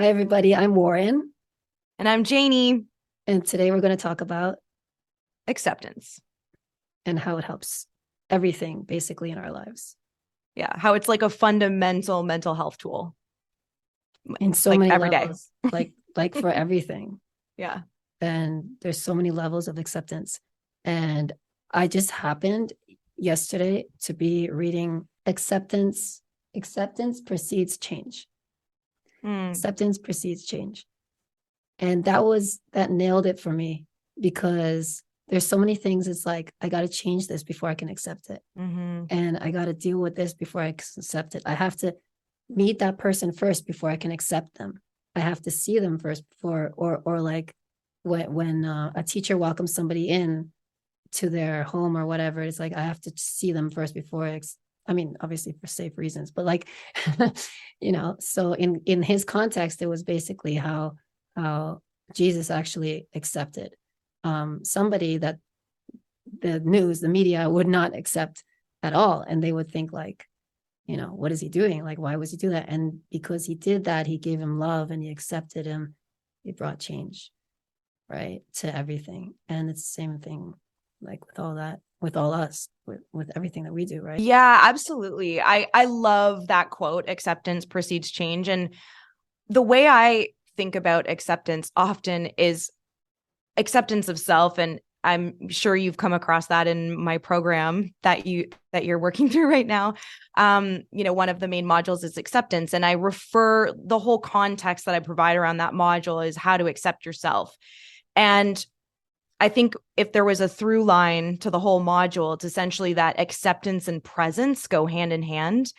Hi, everybody. I'm Warren, And I'm Janey. and today we're going to talk about Acceptance. and how it helps everything basically in our lives Yeah. How it's like a fundamental mental health tool, in so like many every day. levels, like for everything. Yeah. And there's so many levels of acceptance. And I just happened yesterday to be reading Acceptance Precedes Change. Mm. Acceptance precedes change. And that nailed it for me because there's so many things. It's like, I got to change this before I can accept it. Mm-hmm. And I got to deal with this before I can accept it. I have to meet that person first before I can accept them. I have to see them first before, or like when a teacher welcomes somebody in to their home or whatever, it's like I have to see them first before I mean, obviously for safe reasons, but like, so in his context, it was basically how Jesus actually accepted somebody that the media would not accept at all. And they would think like, what is he doing? Like, why was he do that? And because he did that, he gave him love and he accepted him. It brought change, right, to everything. And it's the same thing, like with all that, with all us, with everything that we do, right? Yeah, absolutely. I love that quote, acceptance precedes change. And the way I think about acceptance often is acceptance of self. And I'm sure you've come across that in my program that you're working through right now. One of the main modules is acceptance. And I refer the whole context that I provide around that module is how to accept yourself. And I think if there was a through line to the whole module, it's essentially that acceptance and presence go hand in hand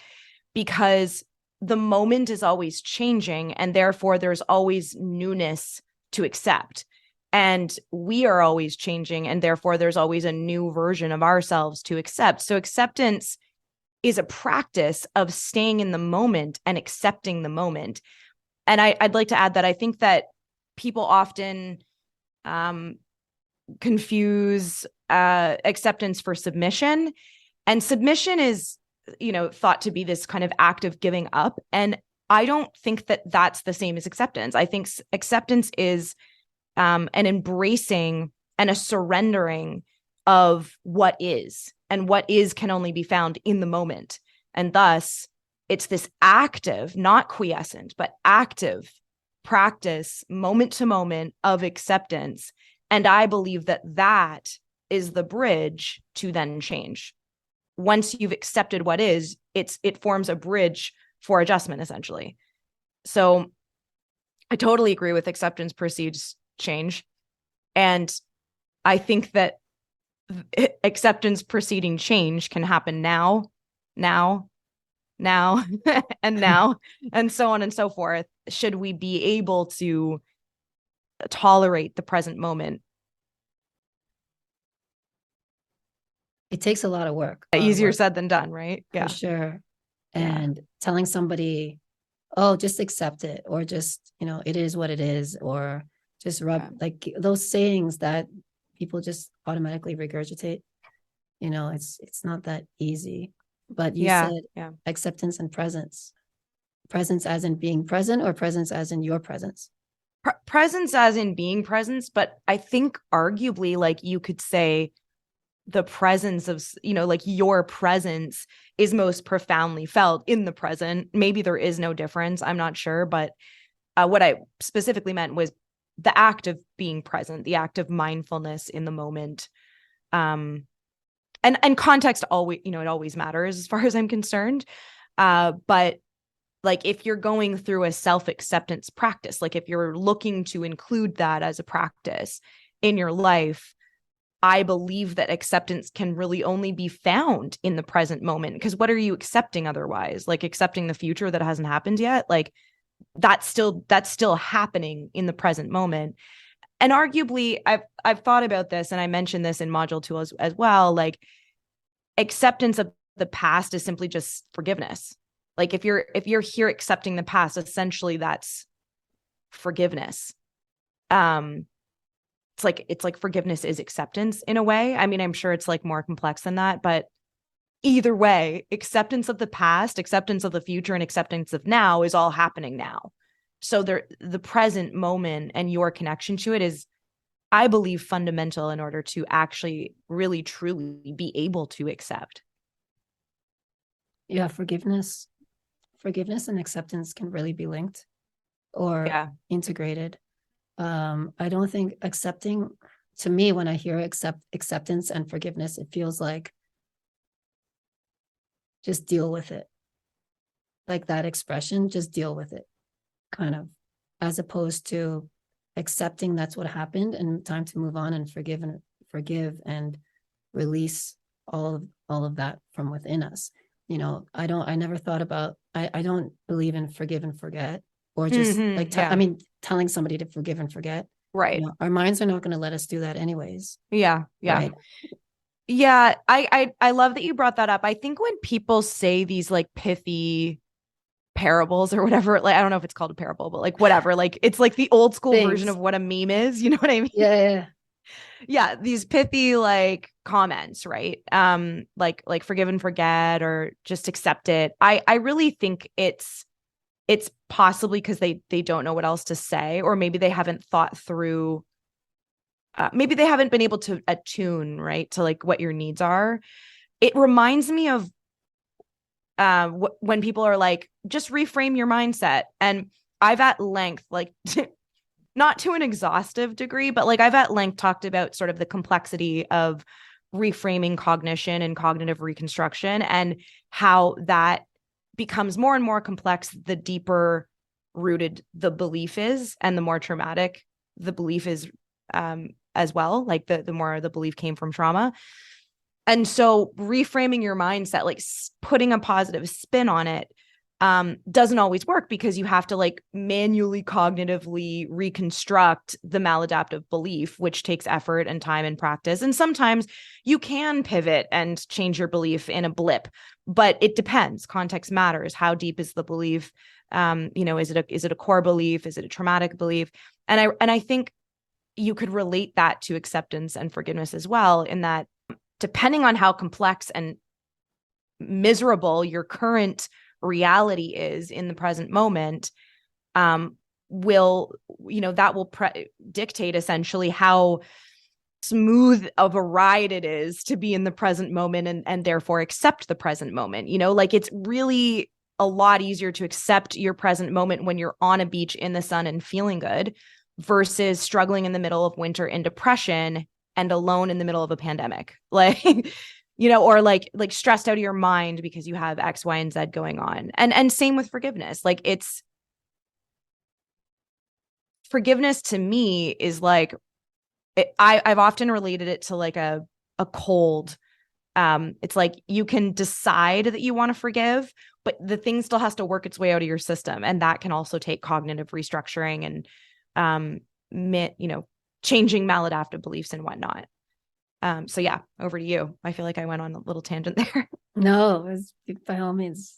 because the moment is always changing and therefore there's always newness to accept. And we are always changing and therefore there's always a new version of ourselves to accept. So acceptance is a practice of staying in the moment and accepting the moment. And I'd like to add that I think that people often confuse acceptance for submission. And submission is, thought to be this kind of act of giving up. And I don't think that that's the same as acceptance. I think acceptance is an embracing and a surrendering of what is, and what is can only be found in the moment. And thus, it's this active, not quiescent, but active practice, moment to moment of acceptance. And I believe that that is the bridge to then change. Once you've accepted what is, it forms a bridge for adjustment, essentially. So I totally agree with acceptance precedes change. And I think that acceptance preceding change can happen now, and now, and so on and so forth, should we be able to tolerate the present moment. It takes a lot of work, Easier said than done, right? For Yeah. sure. Yeah. And telling somebody, oh, just accept it, or just, it is what it is, or just like those sayings that people just automatically regurgitate. It's not that easy. But you said acceptance and presence. Presence as in being present, or presence as in your presence? Presence as in being presence. But I think arguably, like, you could say the presence of, like, your presence is most profoundly felt in the present. Maybe there is no difference. I'm not sure. But what I specifically meant was the act of being present, the act of mindfulness in the moment. And context always, it always matters as far as I'm concerned. But like, if you're going through a self-acceptance practice, like if you're looking to include that as a practice in your life, I believe that acceptance can really only be found in the present moment. Because what are you accepting otherwise? Like accepting the future that hasn't happened yet? Like that's still happening in the present moment. And arguably, I've thought about this, and I mentioned this in module 2 as well. Like, acceptance of the past is simply just forgiveness. Like if you're here accepting the past, essentially that's forgiveness. It's like forgiveness is acceptance in a way. I mean, I'm sure it's like more complex than that, but either way, acceptance of the past, acceptance of the future, and acceptance of now is all happening now. So the present moment and your connection to it is, I believe, fundamental in order to actually really truly be able to accept. Yeah, forgiveness and acceptance can really be linked or integrated. I don't think accepting, to me, when I hear acceptance and forgiveness, it feels like just deal with it. Like that expression, just deal with it, kind of, as opposed to accepting that's what happened and time to move on and forgive and release all of that from within us. I never thought about, I don't believe in forgive and forget, or just telling somebody to forgive and forget. Right. Our minds are not going to let us do that anyways. Yeah. Right? Yeah. I love that you brought that up. I think when people say these like pithy parables or whatever, like, I don't know if it's called a parable, but like whatever, like it's like the old school version of what a meme is. You know what I mean? Yeah. These pithy like comments, right? Like forgive and forget, or just accept it. I really think it's possibly because they don't know what else to say, or maybe they haven't thought through, maybe they haven't been able to attune, right, to like what your needs are. It reminds me of when people are like, just reframe your mindset. And I've at length, like not to an exhaustive degree, but like I've at length talked about sort of the complexity of reframing cognition and cognitive reconstruction, and how that becomes more and more complex the deeper rooted the belief is, and the more traumatic the belief is, as well, like the more the belief came from trauma. And so reframing your mindset, like putting a positive spin on it, doesn't always work, because you have to like manually cognitively reconstruct the maladaptive belief, which takes effort and time and practice. And sometimes you can pivot and change your belief in a blip, but it depends. Context matters. How deep is the belief? Is it a core belief? Is it a traumatic belief? And I think you could relate that to acceptance and forgiveness as well, in that depending on how complex and miserable your current reality is in the present moment, that will dictate essentially how smooth of a ride it is to be in the present moment, and therefore accept the present moment. Like it's really a lot easier to accept your present moment when you're on a beach in the sun and feeling good, versus struggling in the middle of winter in depression and alone in the middle of a pandemic, like, or like stressed out of your mind because you have X, Y, and Z going on. And same with forgiveness. Like forgiveness to me is like, I've often related it to like a cold. It's like you can decide that you want to forgive, but the thing still has to work its way out of your system. And that can also take cognitive restructuring and, changing maladaptive beliefs and whatnot. So yeah, over to you. I feel like I went on a little tangent there. No, it's, by all means.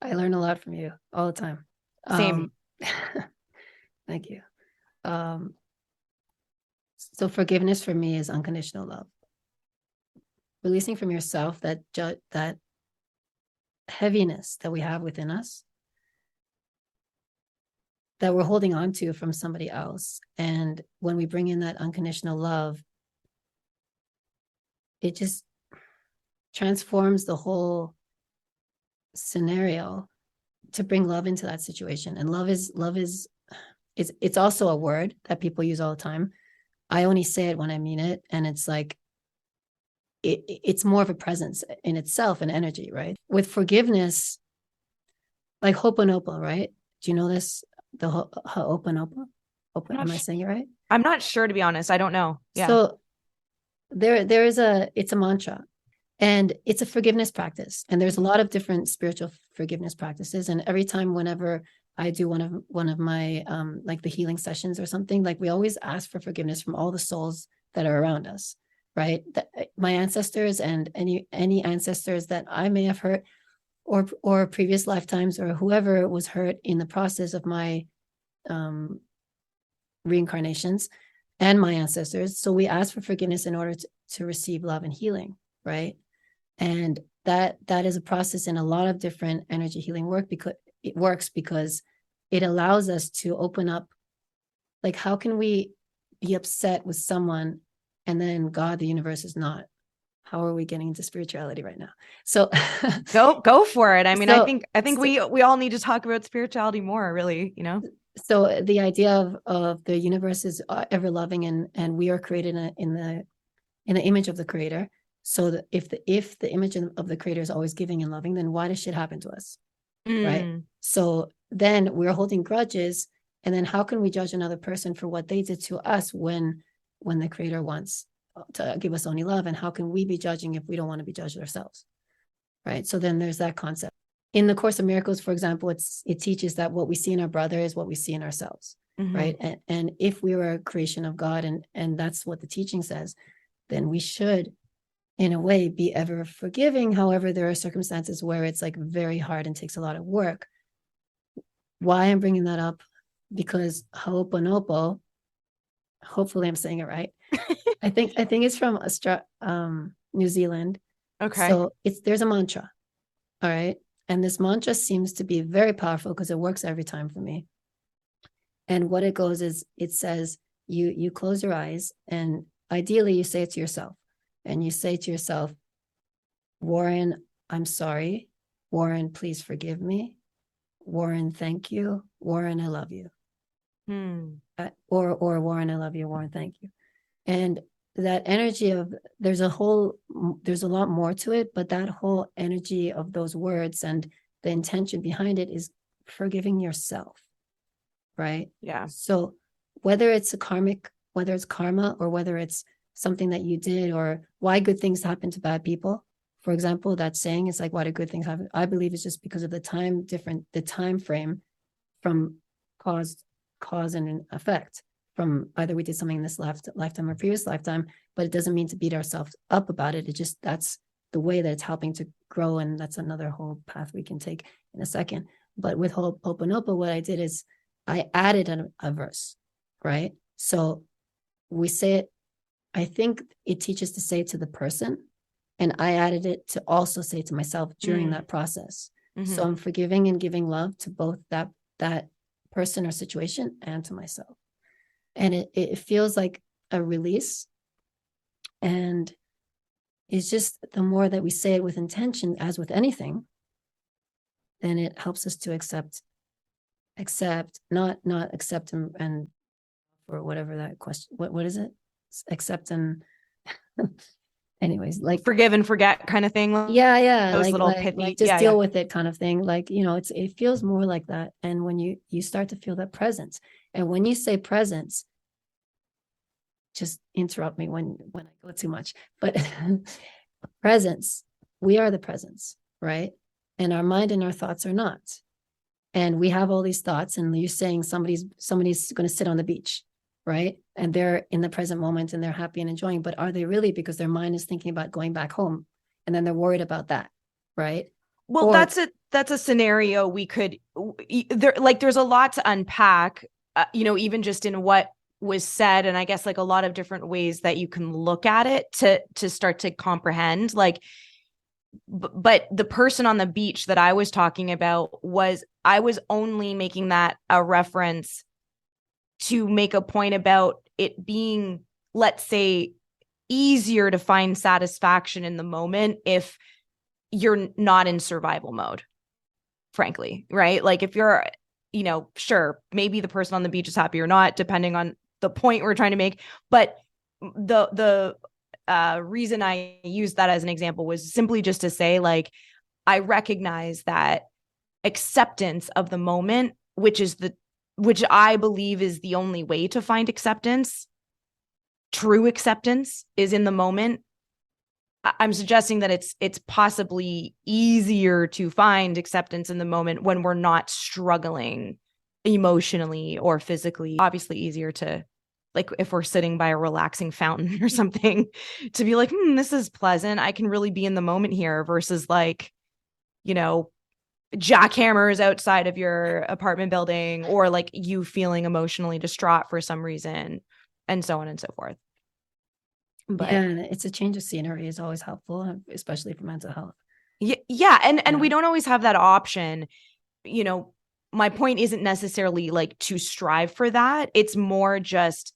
I learn a lot from you all the time. Same. Thank you. So forgiveness for me is unconditional love. Releasing from yourself that heaviness that we have within us, that we're holding on to from somebody else. And when we bring in that unconditional love, it just transforms the whole scenario to bring love into that situation. And love is it's also a word that people use all the time. I only say it when I mean it. And it's like, it's more of a presence in itself, an energy, right? With forgiveness, like Ho'oponopono, right? Do you know this? The Ho'oponopono? Am I saying it right? I'm not sure, to be honest. I don't know. Yeah. So it's a mantra, and it's a forgiveness practice. And there's a lot of different spiritual forgiveness practices. And every time, whenever I do one of my like the healing sessions or something, like we always ask for forgiveness from all the souls that are around us, right? My ancestors and any ancestors that I may have hurt, or previous lifetimes, or whoever was hurt in the process of my reincarnations, and my ancestors. So we ask for forgiveness in order to receive love and healing, right? And that is a process in a lot of different energy healing work, because it works because it allows us to open up. Like, how can we be upset with someone and then God, the universe, is not? How are we getting into spirituality right now? So go for it. I mean, so, I think we all need to talk about spirituality more, really, you know? So the idea of the universe is ever loving, and we are created in the image of the creator. So that if the image of the creator is always giving and loving, then why does shit happen to us? Right. So then we're holding grudges, and then how can we judge another person for what they did to us when the creator wants to give us only love? And how can we be judging if we don't want to be judged ourselves? Right. So then there's that concept. In the Course of Miracles, for example, it teaches that what we see in our brother is what we see in ourselves. Right. And if we were a creation of God, and that's what the teaching says, then we should, in a way, be ever forgiving. However, there are circumstances where it's like very hard and takes a lot of work. Why I'm bringing that up? Because Ho'oponopo, hopefully I'm saying it right. I think it's from New Zealand. Okay. So there's a mantra. All right. And this mantra seems to be very powerful because it works every time for me. And what it goes is, it says, you close your eyes, and ideally you say it to yourself. And you say to yourself, Warren, I'm sorry. Warren, please forgive me. Warren, thank you. Warren, I love you. Or Warren, I love you. Warren, thank you. And that energy of, there's a lot more to it, but that whole energy of those words and the intention behind it is forgiving yourself. Right. Yeah. So whether it's whether it's karma, or whether it's something that you did, or why good things happen to bad people, for example, that saying is like, why do good things happen? I believe it's just because of the time frame from cause and effect, from either we did something in this lifetime or previous lifetime. But it doesn't mean to beat ourselves up about it. It just, that's the way that it's helping to grow. And that's another whole path we can take in a second. But with Ho'oponopo, what I did is I added a verse, right? So we say it, I think it teaches to say it to the person, and I added it to also say to myself during that process. So I'm forgiving and giving love to both that person or situation and to myself. And it feels like a release. And it's just, the more that we say it with intention, as with anything, then it helps us to accept, not accept and or whatever that question, what is it? Accept and anyways, like forgive and forget kind of thing. Yeah. Those like, little like, pithy, like just deal with it kind of thing. Like, it feels more like that. And when you start to feel that presence, and when you say presence, just interrupt me when I go too much, but presence, we are the presence, right? And our mind and our thoughts are not. And we have all these thoughts, and you're saying somebody's going to sit on the beach, right? And they're in the present moment and they're happy and enjoying, but are they really? Because their mind is thinking about going back home, and then they're worried about that, right? Well, that's a scenario we could there's a lot to unpack, even just in what was said, and I guess like a lot of different ways that you can look at it to start to comprehend, like, but the person on the beach that I was talking about I was only making that a reference to make a point about it being, let's say, easier to find satisfaction in the moment if you're not in survival mode, frankly, right? Like if you're, sure, maybe the person on the beach is happy or not, depending on the point we're trying to make. But the reason I used that as an example was simply just to say, like, I recognize that acceptance of the moment, which I believe is the only way to find acceptance, true acceptance, is in the moment. I'm suggesting that it's possibly easier to find acceptance in the moment when we're not struggling emotionally or physically. Obviously easier to, like, if we're sitting by a relaxing fountain or something, to be like, this is pleasant. I can really be in the moment here, versus like, jackhammers outside of your apartment building, or like you feeling emotionally distraught for some reason, and so on and so forth. But yeah, it's a change of scenery is always helpful, especially for mental health. Yeah. And we don't always have that option, my point isn't necessarily like to strive for that. It's more just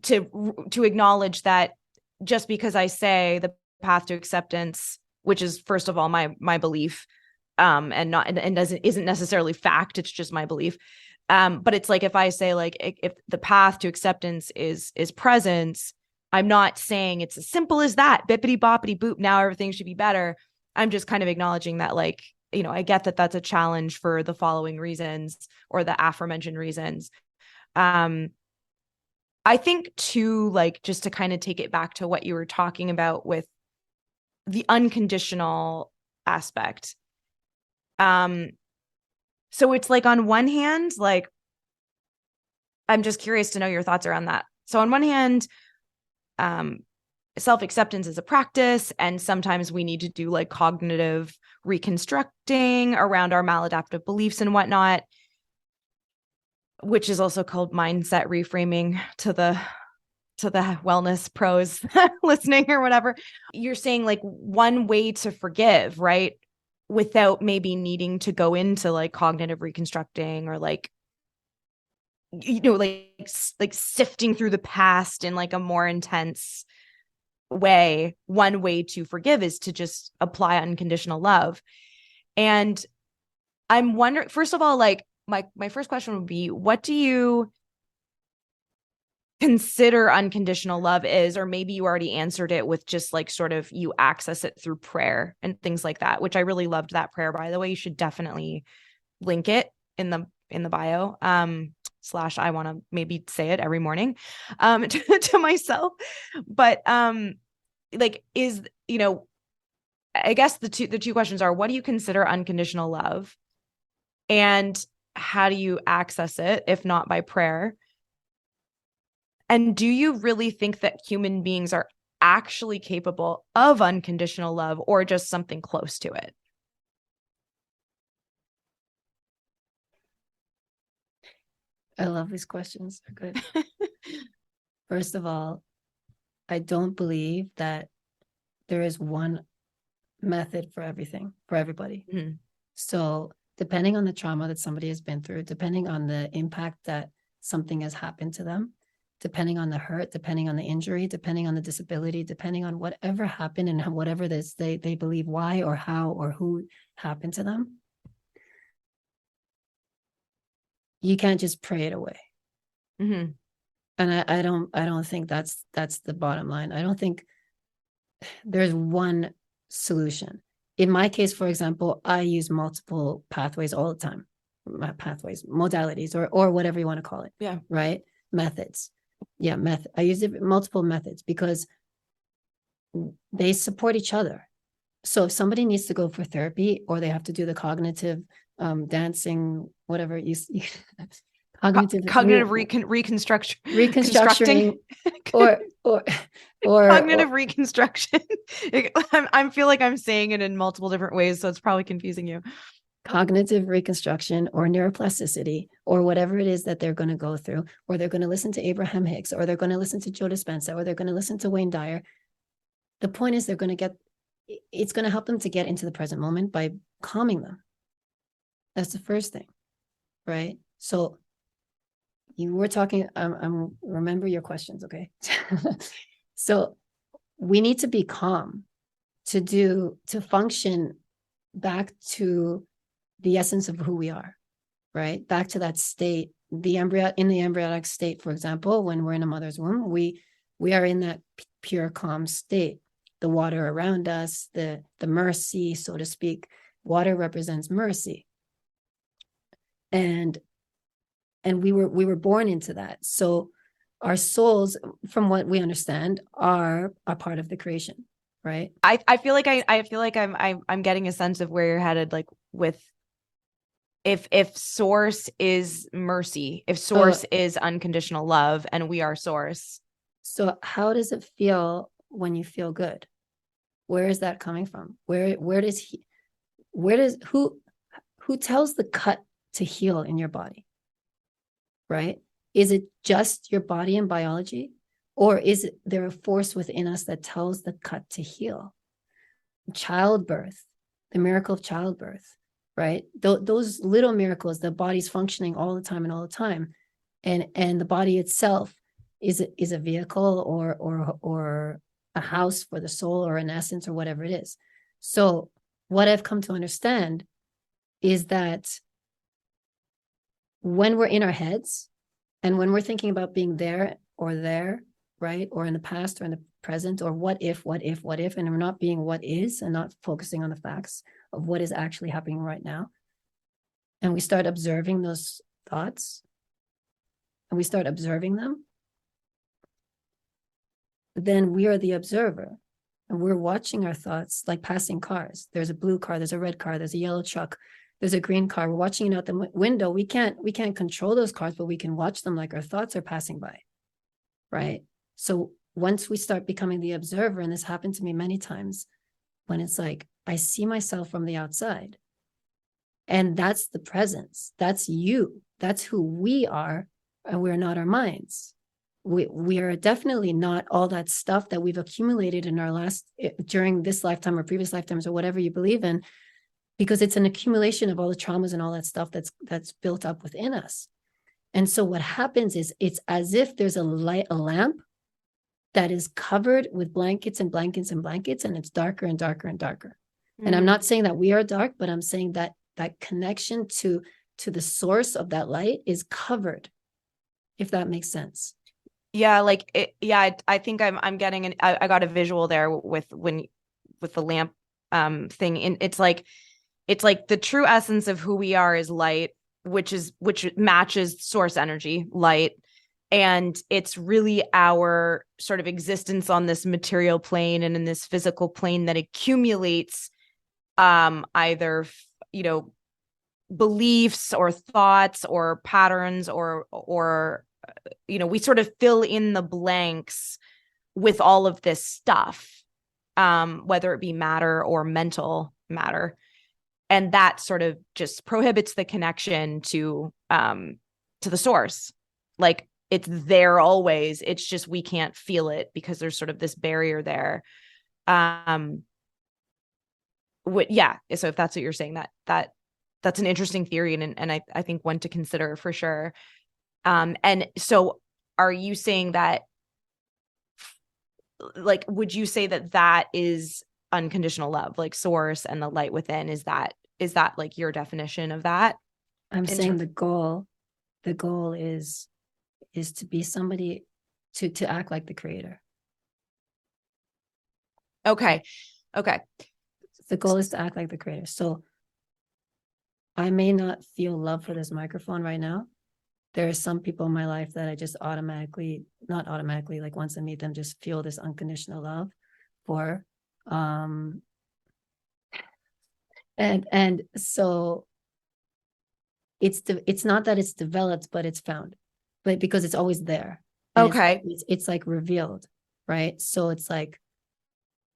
to acknowledge that just because I say the path to acceptance, which is first of all my belief, and isn't necessarily fact, it's just my belief. But it's like if I say like if the path to acceptance is presence, I'm not saying it's as simple as that, bippity boppity boop, now everything should be better. I'm just kind of acknowledging that, like, I get that that's a challenge for the following reasons, or the aforementioned reasons. I think too, like, just to kind of take it back to what you were talking about with the unconditional aspect. So it's like, on one hand, like, I'm just curious to know your thoughts around that. So on one hand, self-acceptance is a practice, and sometimes we need to do like cognitive reconstructing around our maladaptive beliefs and whatnot, which is also called mindset reframing to the wellness pros listening or whatever. You're saying like one way to forgive, right? Without maybe needing to go into like cognitive reconstructing, or like, like sifting through the past in like a more intense way. One way to forgive is to just apply unconditional love. And I'm wondering, first of all, like my first question would be, what do you consider unconditional love is? Or maybe you already answered it with just like sort of you access it through prayer and things like that, which I really loved that prayer, by the way. You should definitely link it in the bio. Slash, I want to maybe say it every morning to myself. But like, is, I guess the two questions are, what do you consider unconditional love? And how do you access it, if not by prayer? And do you really think that human beings are actually capable of unconditional love, or just something close to it? I love these questions. They're good. First of all, I don't believe that there is one method for everything, for everybody. Mm-hmm. So depending on the trauma that somebody has been through, depending on the impact that something has happened to them, depending on the hurt, depending on the injury, depending on the disability, depending on whatever happened and whatever this they believe why or how or who happened to them, you can't just pray it away. Mm-hmm. And I don't think that's the bottom line. I don't think there's one solution. In my case, for example, I use multiple pathways all the time. Pathways, modalities, or whatever you want to call it. Yeah. Right? Methods. Yeah, I use multiple methods because they support each other. So if somebody needs to go for therapy, or they have to do the cognitive dancing, whatever you cognitive reconstruction, or cognitive reconstruction. I feel like I'm saying it in multiple different ways, so it's probably confusing you. Cognitive reconstruction or neuroplasticity, or whatever it is that they're going to go through, or they're going to listen to Abraham Hicks, or they're going to listen to Joe Dispenza, or they're going to listen to Wayne Dyer. The point is, it's going to help them to get into the present moment by calming them. That's the first thing, right? So you were talking, remember your questions, okay? So we need to be calm to function back to the essence of who we are, right? Back to that state, in the embryonic state, for example, when we're in a mother's womb, we are in that pure calm state. The water around us, the mercy, so to speak, water represents mercy. And we were born into that. So our souls, from what we understand, are a part of the creation, right? I feel like I'm getting a sense of where you're headed, like with if source is mercy, if source is unconditional love, and we are source. So how does it feel when you feel good? Where is that coming from? Who tells the cut to heal in your body? Right? Is it just your body and biology? Or is there a force within us that tells the cut to heal? Childbirth, the miracle of childbirth, right? Those little miracles, the body's functioning all the time and all the time. And the body itself is a vehicle or a house for the soul or an essence or whatever it is. So what I've come to understand is that when we're in our heads and when we're thinking about being there, right? Or in the past or in the present, or what if, and we're not being what is and not focusing on the facts of what is actually happening right now. And we start observing those thoughts and we start observing them, then we are the observer and we're watching our thoughts like passing cars. There's a blue car, there's a red car, there's a yellow truck, there's a green car. We're watching it out the window. We can't control those cars, but we can watch them like our thoughts are passing by, right? So once we start becoming the observer, and this happened to me many times, when it's like, I see myself from the outside. And that's the presence. That's you. That's who we are. And we're not our minds. We are definitely not all that stuff that we've accumulated in our during this lifetime or previous lifetimes or whatever you believe in, because it's an accumulation of all the traumas and all that stuff that's built up within us. And so what happens is it's as if there's a lamp that is covered with blankets and blankets and blankets, and it's darker and darker and darker. And I'm not saying that we are dark, but I'm saying that that connection to the source of that light is covered, if that makes sense. Yeah, like I think I'm getting I got a visual there with the lamp thing, and it's like the true essence of who we are is light, which matches source energy, light. And it's really our sort of existence on this material plane and in this physical plane that accumulates either, beliefs or thoughts or patterns or we sort of fill in the blanks with all of this stuff, whether it be matter or mental matter. And that sort of just prohibits the connection to the source. Like, it's there always. It's just we can't feel it because there's sort of this barrier there. So if that's what you're saying, that's an interesting theory and I think one to consider for sure. And so are you saying that, like, would you say that is unconditional love, like source and the light within? Is that like your definition of that? I'm saying the goal is to be somebody, to act like the creator. Okay. The goal is to act like the creator. So I may not feel love for this microphone right now. There are some people in my life that I just not automatically, like once I meet them, just feel this unconditional love for. And so it's not that it's developed, but it's found, but because it's always there. Okay. It's like revealed, right? So it's like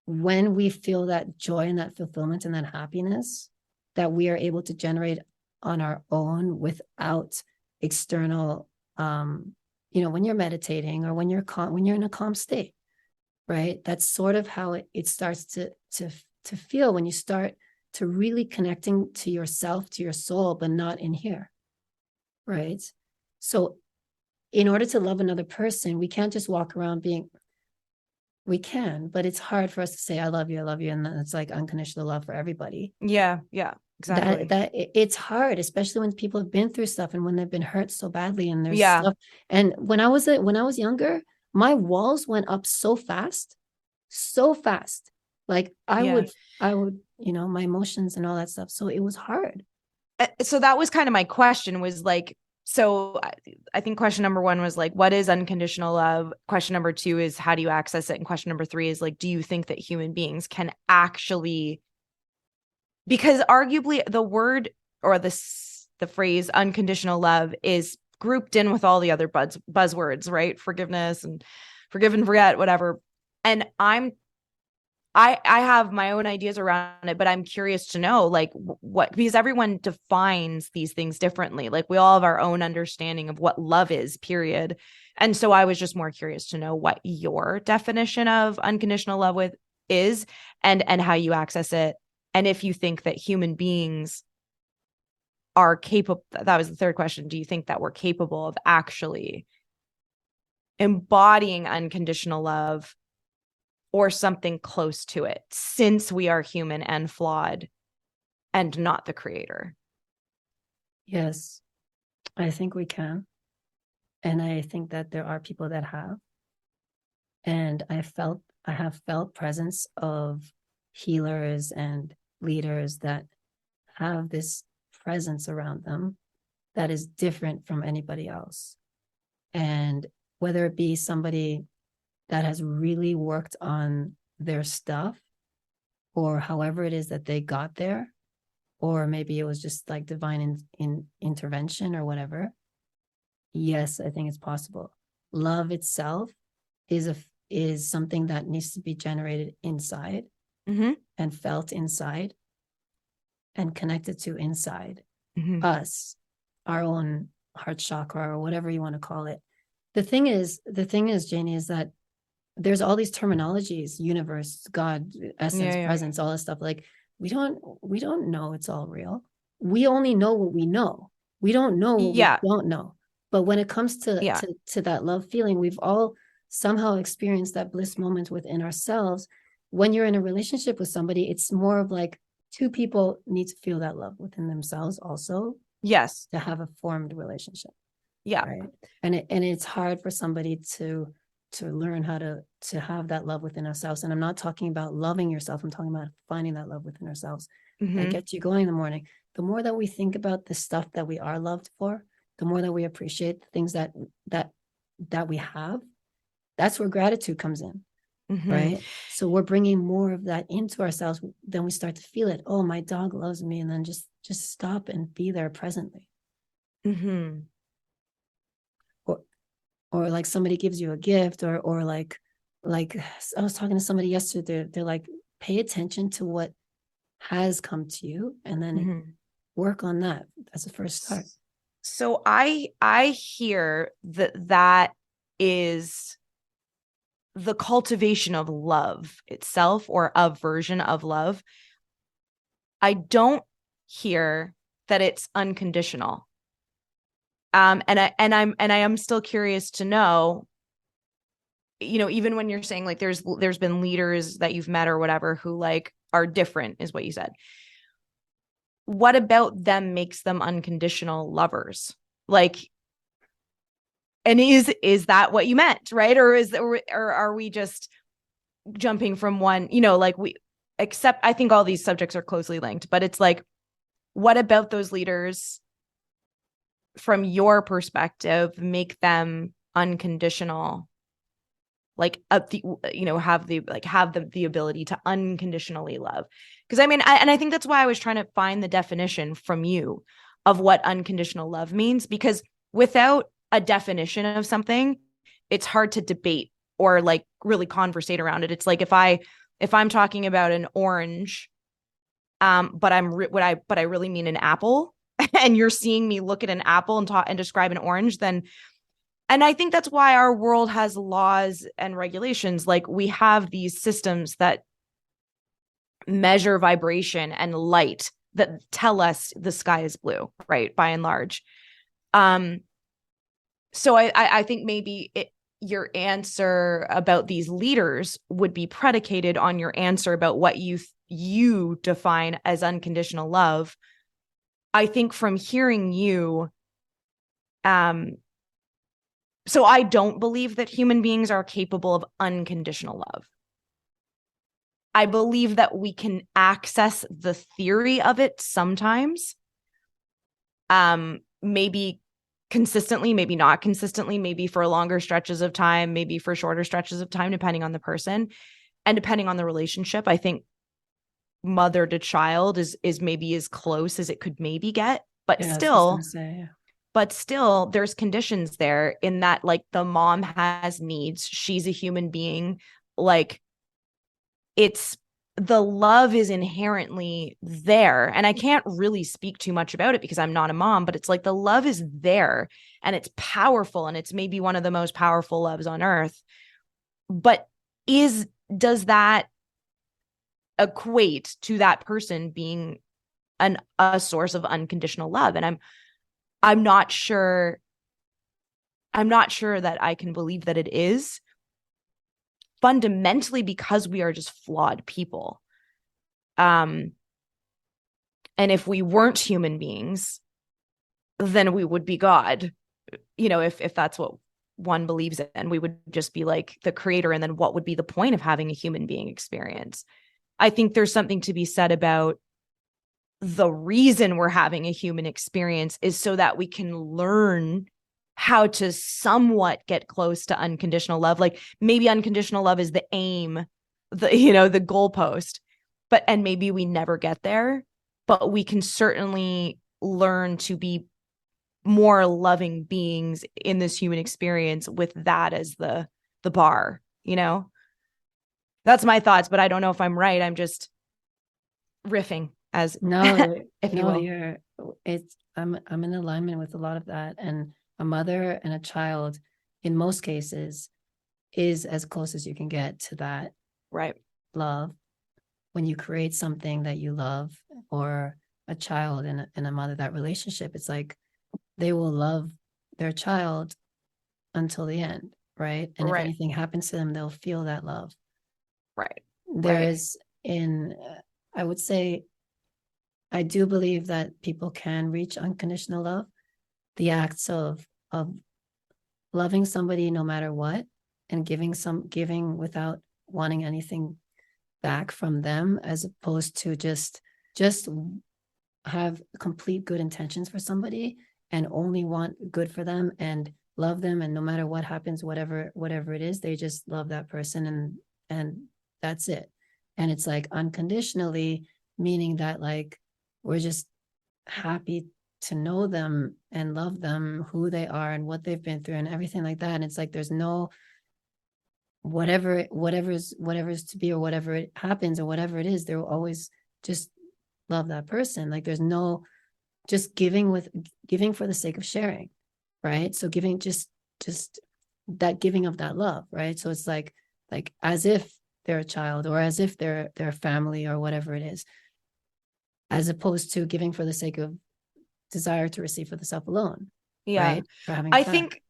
when we feel that joy and that fulfillment and that happiness that we are able to generate on our own without external, when you're meditating or when you're in a calm state, right? That's sort of how it starts to feel when you start to really connecting to yourself, to your soul, but not in here, right? So in order to love another person, we can't just walk around we can, but it's hard for us to say, I love you. And then it's like unconditional love for everybody. Yeah, exactly. That it's hard, especially when people have been through stuff and when they've been hurt so badly and there's stuff. And when I was younger, my walls went up so fast. Like I would, my emotions and all that stuff. So it was hard. So that was kind of my question, was like, so I think question number 1 was like, what is unconditional love? Question number 2 is, how do you access it? And question number 3 is like, do you think that human beings can actually, because arguably the word or the phrase unconditional love is grouped in with all the other buzzwords, right? Forgiveness and forgive and forget, whatever. And I have my own ideas around it, but I'm curious to know, like, what, because everyone defines these things differently. Like, we all have our own understanding of what love is, period. And so I was just more curious to know what your definition of unconditional love is and how you access it. And if you think that human beings are capable, that was the third question. Do you think that we're capable of actually embodying unconditional love or something close to it, since we are human and flawed and not the creator? Yes, I think we can. And I think that there are people that have. And I have felt presence of healers and leaders that have this presence around them that is different from anybody else. And whether it be somebody that has really worked on their stuff, or however it is that they got there, or maybe it was just like divine intervention or whatever. Yes, I think it's possible. Love itself is something that needs to be generated inside and felt inside and connected to inside us, our own heart chakra or whatever you want to call it. The thing is, Janey, is that there's all these terminologies: universe, God, essence, presence, all this stuff. Like we don't know it's all real. We only know what we know. We don't know what we don't know. But when it comes to that love feeling, we've all somehow experienced that bliss moment within ourselves. When you're in a relationship with somebody, it's more of like two people need to feel that love within themselves also. Yes. To have a formed relationship. Yeah. Right. And it's hard for somebody to learn how to have that love within ourselves. And I'm not talking about loving yourself. I'm talking about finding that love within ourselves that gets you going in the morning. The more that we think about the stuff that we are loved for, the more that we appreciate the things that we have, that's where gratitude comes in. Right. So we're bringing more of that into ourselves. Then we start to feel it. Oh, my dog loves me. And then just stop and be there presently. Or like somebody gives you a gift, or like I was talking to somebody yesterday. They're like, pay attention to what has come to you and then work on that as a first start. So I hear that is the cultivation of love itself, or a version of love. I don't hear that it's unconditional. And I am still curious to know, even when you're saying like there's been leaders that you've met or whatever who like are different, is what you said. What about them makes them unconditional lovers? Like, and is that what you meant, right? Or are we just jumping from one, like except I think all these subjects are closely linked, but it's like, what about those leaders from your perspective make them unconditional, like have the ability to unconditionally love? Because I think that's why I was trying to find the definition from you of what unconditional love means, because without a definition of something, it's hard to debate or like really conversate around it. It's like if I'm talking about an orange, but I really mean an apple, and you're seeing me look at an apple and talk and describe an orange, then, and I think that's why our world has laws and regulations. Like we have these systems that measure vibration and light that tell us the sky is blue, right? By and large. So I think maybe your answer about these leaders would be predicated on your answer about what you define as unconditional love. I think from hearing you, so I don't believe that human beings are capable of unconditional love. I believe that we can access the theory of it sometimes, maybe consistently, maybe not consistently, maybe for longer stretches of time, maybe for shorter stretches of time, depending on the person and depending on the relationship. I think mother to child is maybe as close as it could maybe get, but still there's conditions there in that, like, the mom has needs. She's a human being. Like, it's, the love is inherently there. And I can't really speak too much about it because I'm not a mom, but it's like the love is there and it's powerful. And it's maybe one of the most powerful loves on earth. But does that equate to that person being a source of unconditional love. And I'm not sure that I can believe that it is, fundamentally because we are just flawed people. And if we weren't human beings, then we would be God. If that's what one believes in, we would just be like the creator. And then what would be the point of having a human being experience? I think there's something to be said about the reason we're having a human experience is so that we can learn how to somewhat get close to unconditional love. Like maybe unconditional love is the aim, the goalpost, and maybe we never get there, but we can certainly learn to be more loving beings in this human experience with that as the bar. That's my thoughts, but I don't know if I'm right. I'm just riffing as No, if you no, will. I'm in alignment with a lot of that. And a mother and a child, in most cases, is as close as you can get to that Right. love. When you create something that you love, or a child and a mother, that relationship, it's like they will love their child until the end, right? And if Right. anything happens to them, they'll feel that love. Right. There Right. is I would say, I do believe that people can reach unconditional love. The acts of loving somebody no matter what, and giving without wanting anything back from them, as opposed to just have complete good intentions for somebody and only want good for them and love them, and no matter what happens, whatever it is, they just love that person, and that's it. And it's like unconditionally, meaning that like we're just happy to know them and love them, who they are and what they've been through and everything like that. And it's like there's no whatever's to be, or whatever it happens, or whatever it is, they'll always just love that person. Like there's no just giving for the sake of sharing, right? So giving just that giving of that love, right? So it's like as if they're a child, or as if they're family, or whatever it is, as opposed to giving for the sake of desire to receive for the self alone. Yeah. Right. For having I think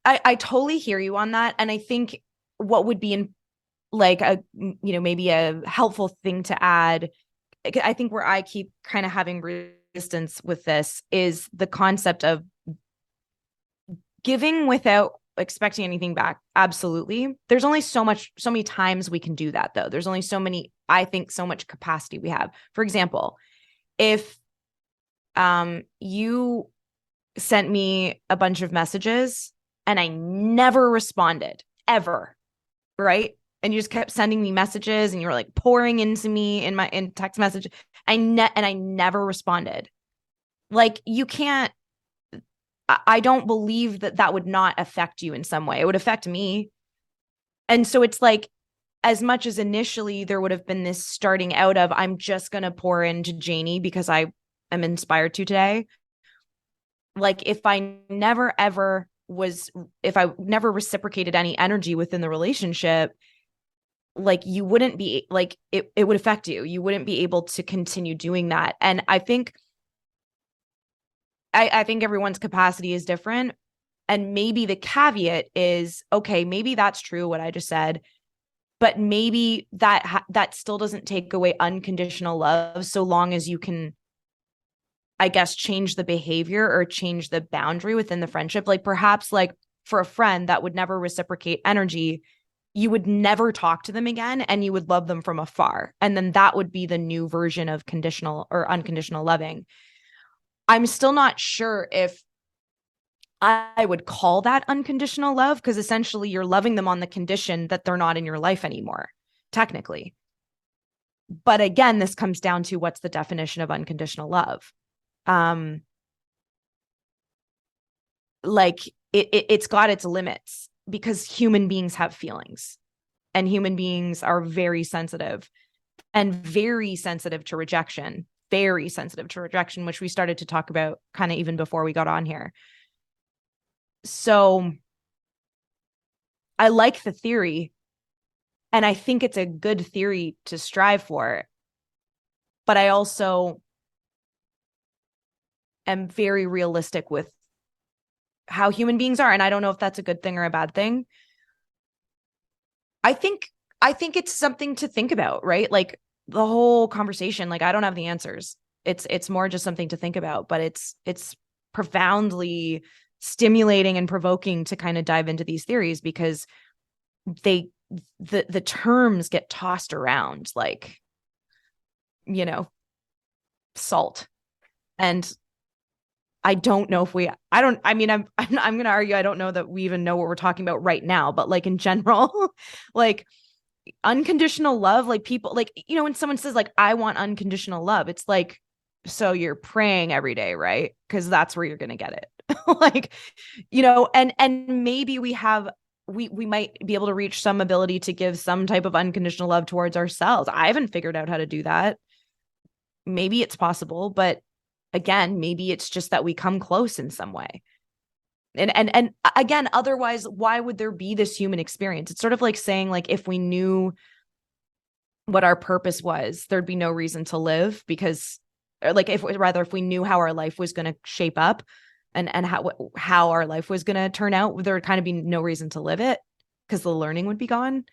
I totally hear you on that. And I think what would be in like maybe a helpful thing to add, I think where I keep kind of having resistance with this is the concept of giving without expecting anything back. Absolutely. There's only so many times we can do that, though. There's only so much capacity we have. For example, if you sent me a bunch of messages and I never responded ever, right? And you just kept sending me messages and you were like pouring into me in text message. And I never responded. Like you can't, I don't believe that would not affect you in some way. It would affect me. And so it's like, as much as initially there would have been this starting out of, I'm just going to pour into Janey because I am inspired to today. Like if I never reciprocated any energy within the relationship, like you wouldn't be like, it would affect you. You wouldn't be able to continue doing that. And I think everyone's capacity is different. And maybe the caveat is, okay, maybe that's true what I just said, but maybe that still doesn't take away unconditional love, so long as you can, I guess, change the behavior or change the boundary within the friendship. Like perhaps like for a friend that would never reciprocate energy, you would never talk to them again and you would love them from afar. And then that would be the new version of conditional or unconditional loving. I'm still not sure if I would call that unconditional love, because essentially you're loving them on the condition that they're not in your life anymore, technically. But again, this comes down to what's the definition of unconditional love. Like it's got its limits, because human beings have feelings and human beings are very sensitive to rejection, which we started to talk about kind of even before we got on here. So I like the theory, and I think it's a good theory to strive for. But I also am very realistic with how human beings are. And I don't know if that's a good thing or a bad thing. I think it's something to think about, right? Like the whole conversation, like I don't have the answers. It's more just something to think about, but it's profoundly stimulating and provoking to kind of dive into these theories, because the terms get tossed around like, you know, salt. And I don't know if I mean, I'm going to argue I don't know that we even know what we're talking about right now, but like in general, like unconditional love, like people, like, you know, when someone says like, I want unconditional love, it's like, so you're praying every day, right? Because that's where you're going to get it. Like, you know, and maybe we might be able to reach some ability to give some type of unconditional love towards ourselves. I haven't figured out how to do that. Maybe it's possible, but again, maybe it's just that we come close in some way. And again, otherwise, why would there be this human experience? It's sort of like saying, like, if we knew what our purpose was, there'd be no reason to live, because, like, if we knew how our life was going to shape up and how our life was going to turn out, there would kind of be no reason to live it, because the learning would be gone.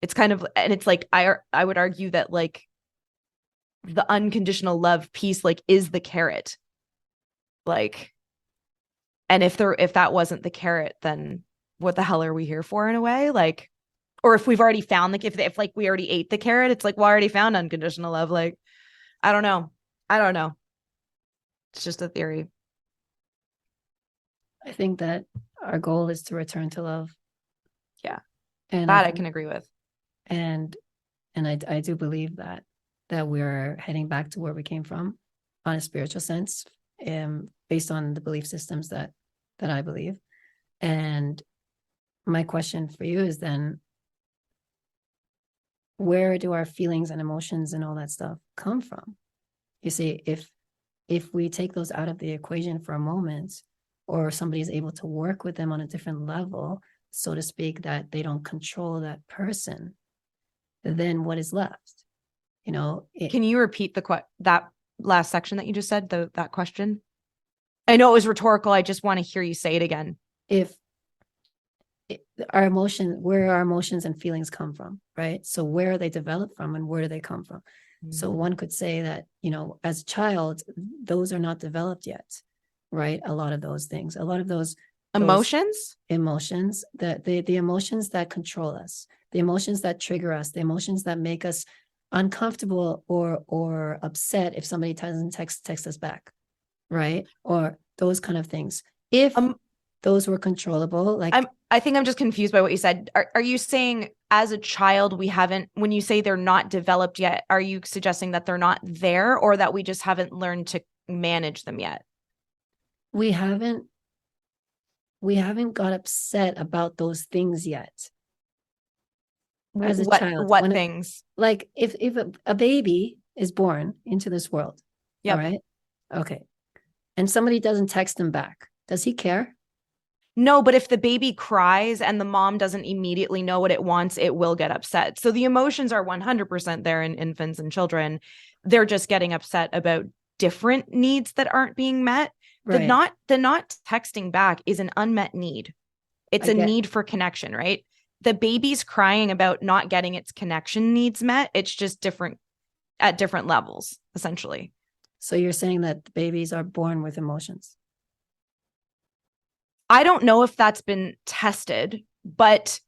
It's kind of, and it's like, I would argue that like the unconditional love piece, like, is the carrot. Like, and if that wasn't the carrot, then what the hell are we here for, in a way? Like, or if we've already found, like, if like we already ate the carrot, it's like, well, I already found unconditional love. Like, I don't know. It's just a theory. I think that our goal is to return to love. Yeah. And that I can agree with. And I do believe that we're heading back to where we came from on a spiritual sense, based on the belief systems that I believe. And my question for you is then, where do our feelings and emotions and all that stuff come from? You see, if we take those out of the equation for a moment, or somebody is able to work with them on a different level, so to speak, that they don't control that person, then what is left? You know, can you repeat that last section that you just said, that question? I know it was rhetorical. I just want to hear you say it again. Where our emotions and feelings come from, right? So where are they developed from, and where do they come from? Mm-hmm. So one could say that, you know, as a child, those are not developed yet, right? A lot of those emotions, the emotions that control us, the emotions that trigger us, the emotions that make us uncomfortable or upset if somebody doesn't text us back, right? Or those kind of things. If those were controllable, like, I think I'm just confused by what you said. Are you saying as a child when you say they're not developed yet, are you suggesting that they're not there, or that we just haven't learned to manage them yet? We haven't got upset about those things yet. As a child, what things? Like if a baby is born into this world, all right, okay, and somebody doesn't text him back, does he care? No, but if the baby cries and the mom doesn't immediately know what it wants, it will get upset. So the emotions are 100% there in infants and children. They're just getting upset about different needs that aren't being met. Right. The not texting back is an unmet need. It's a need for connection, right? The baby's crying about not getting its connection needs met. It's just different at different levels, essentially. So you're saying that the babies are born with emotions? I don't know if that's been tested, but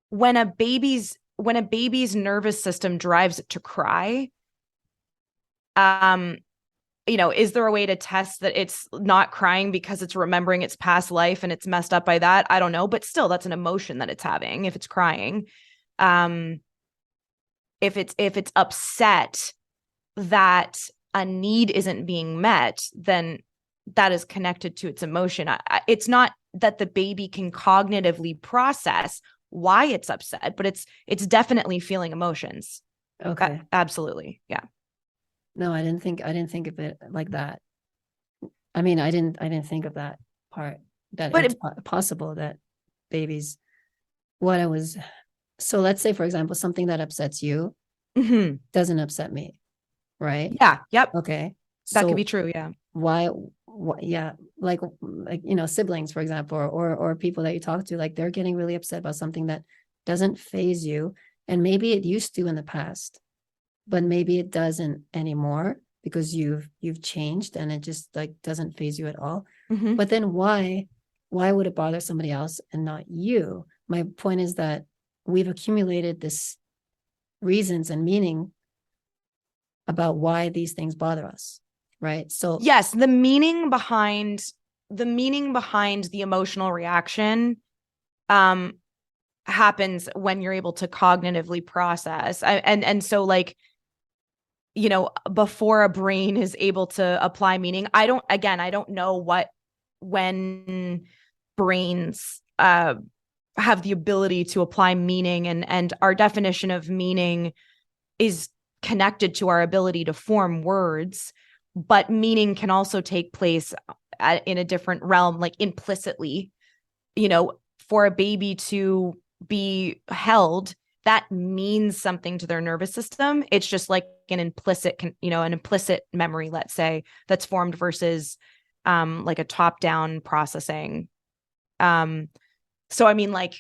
when a baby's nervous system drives it to cry, you know, is there a way to test that it's not crying because it's remembering its past life and it's messed up by that? I don't know, but still, that's an emotion that it's having if it's crying. If it's upset that a need isn't being met, then that is connected to its emotion. It's not that the baby can cognitively process why it's upset, but it's definitely feeling emotions. Okay. Absolutely. Yeah. No, I didn't think of it like that. I mean, I didn't think of that part, that it's possible that babies, so let's say, for example, something that upsets you doesn't upset me, right? Yeah. Yep. Okay. That could be true. Yeah. Why yeah, like, siblings, for example, or people that you talk to, like they're getting really upset about something that doesn't phase you. And maybe it used to in the past, but maybe it doesn't anymore because you've changed and it just like doesn't phase you at all. Mhm. But then why would it bother somebody else and not you? My point is that we've accumulated this reasons and meaning about why these things bother us, right? So Yes, the meaning behind the emotional reaction happens when you're able to cognitively process. And so like, before a brain is able to apply meaning, I don't know when brains have the ability to apply meaning, and our definition of meaning is connected to our ability to form words, but meaning can also take place in a different realm, like implicitly. For a baby to be held, that means something to their nervous system. It's just like an implicit memory, let's say, that's formed versus like a top-down processing. So I mean, like,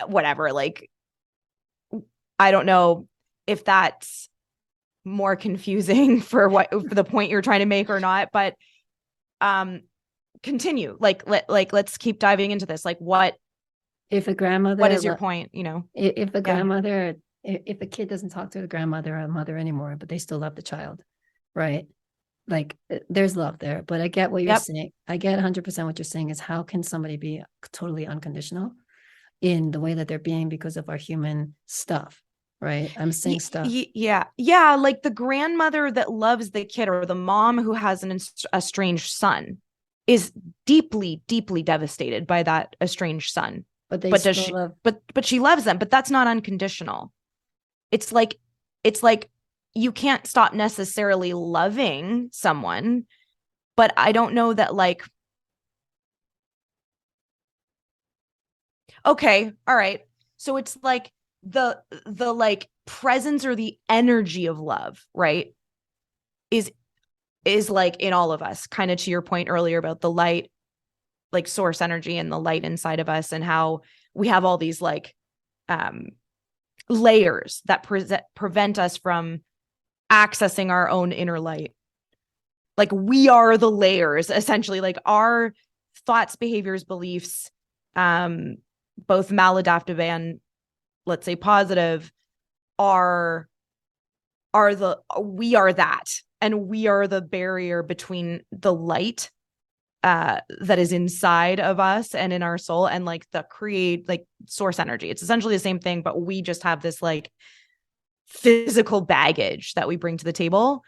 whatever, like, I don't know if that's more confusing for the point you're trying to make or not, but continue. Let's keep diving into this. Like, what if a grandmother, is your point? if a Yeah. grandmother, if a kid doesn't talk to the grandmother or mother anymore, but they still love the child, right? Like there's love there. But I get what you're Yep. saying. I get 100% what you're saying is how can somebody be totally unconditional in the way that they're being because of our human stuff, right? I'm saying stuff. Yeah. Like the grandmother that loves the kid, or the mom who has an estranged son, is deeply, deeply devastated by that estranged son. But they But does still she? love. But she loves them. But that's not unconditional. It's like you can't stop necessarily loving someone, but I don't know that, like, okay, all right. So it's like the like presence or the energy of love, right? Is like in all of us, kind of to your point earlier about the light, like source energy and the light inside of us, and how we have all these like layers that prevent us from accessing our own inner light. Like we are the layers, essentially, like our thoughts, behaviors, beliefs, both maladaptive and, let's say, positive, are we are that, and we are the barrier between the light that is inside of us and in our soul, and like the create, like, source energy. It's essentially the same thing, but we just have this like physical baggage that we bring to the table.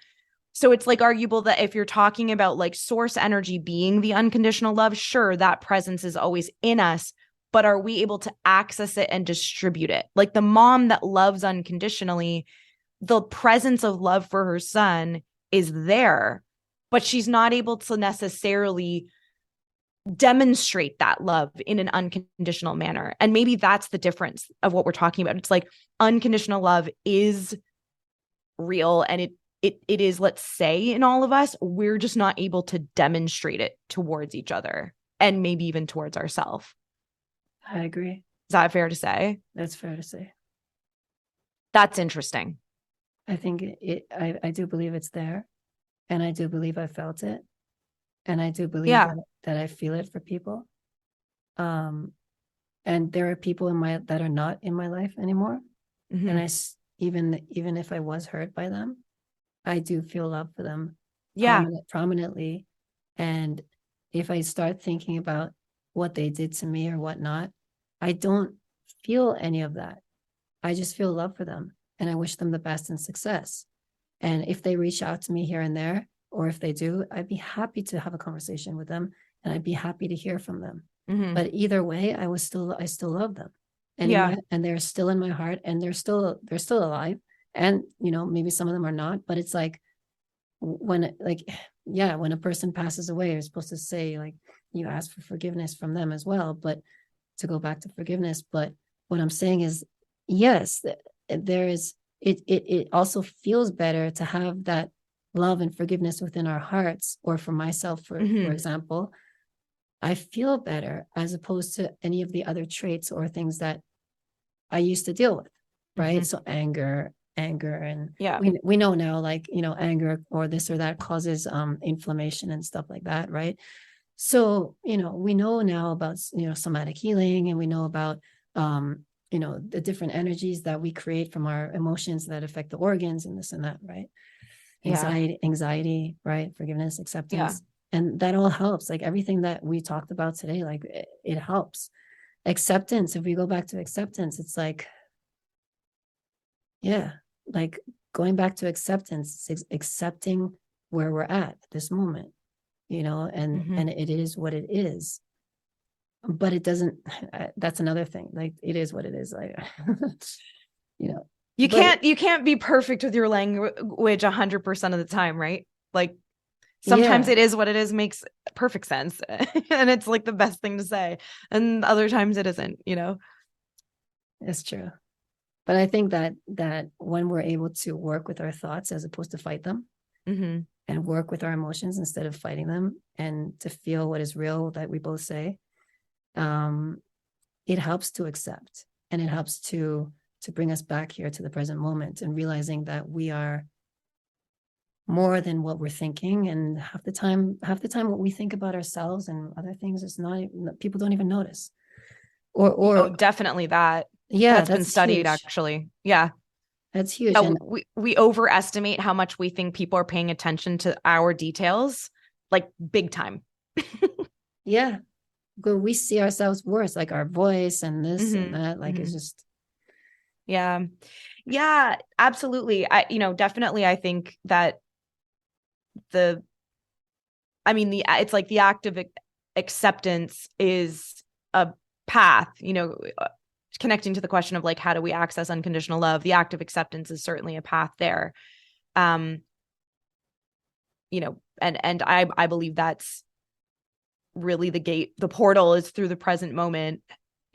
So it's like arguable that if you're talking about like source energy being the unconditional love, sure, that presence is always in us, but are we able to access it and distribute it? Like the mom that loves unconditionally, the presence of love for her son is there, but she's not able to necessarily demonstrate that love in an unconditional manner. And maybe that's the difference of what we're talking about. It's like unconditional love is real, and it is, let's say, in all of us. We're just not able to demonstrate it towards each other, and maybe even towards ourselves. I agree. Is that fair to say? That's fair to say. That's interesting. I think I do believe it's there, and I do believe I felt it, and I do believe that I feel it for people. And there are people that are not in my life anymore, Mm-hmm. and even if I was hurt by them, I do feel love for them, prominently. And if I start thinking about what they did to me or whatnot, I don't feel any of that. I just feel love for them, and I wish them the best and success. And if they reach out to me here and there, or if they do, I'd be happy to have a conversation with them, and I'd be happy to hear from them. Mm-hmm. But either way, I still love them, and and they're still in my heart, and they're still alive. And maybe some of them are not, but it's like when a person passes away, you're supposed to say, like, you ask for forgiveness from them as well, but to go back to forgiveness. But what I'm saying is, yes, there is, it also feels better to have that love and forgiveness within our hearts, or for myself, for example, I feel better, as opposed to any of the other traits or things that I used to deal with, right? So anger, and we know now, like, anger or this or that causes inflammation and stuff like that, right? So, we know now about, somatic healing, and we know about, the different energies that we create from our emotions that affect the organs and this and that, right? Anxiety, right? Forgiveness, acceptance. And that all helps. Like everything that we talked about today, like it helps. Acceptance, if we go back to acceptance, it's like, like going back to acceptance, it's accepting where we're at this moment, and it is what it is. But it doesn't, that's another thing. Like, it is what it is. Like, you can't be perfect with your language 100% of the time, right? Like, sometimes it is what it is makes perfect sense. And it's like the best thing to say. And other times it isn't, It's true. But I think that when we're able to work with our thoughts as opposed to fight them, and work with our emotions instead of fighting them, and to feel what is real, that we both say, it helps to accept, and it helps to bring us back here to the present moment, and realizing that we are more than what we're thinking. And half the time what we think about ourselves and other things is not, people don't even notice. Or definitely that. That's been studied, huge. Actually. Yeah. That's huge. And we overestimate how much we think people are paying attention to our details, like big time. But we see ourselves worse, like our voice and this and that, like it's just. Yeah, absolutely. Definitely, I think that it's like the act of acceptance is a path, connecting to the question of like, how do we access unconditional love? The act of acceptance is certainly a path there. And I believe that's really the gate. The portal is through the present moment.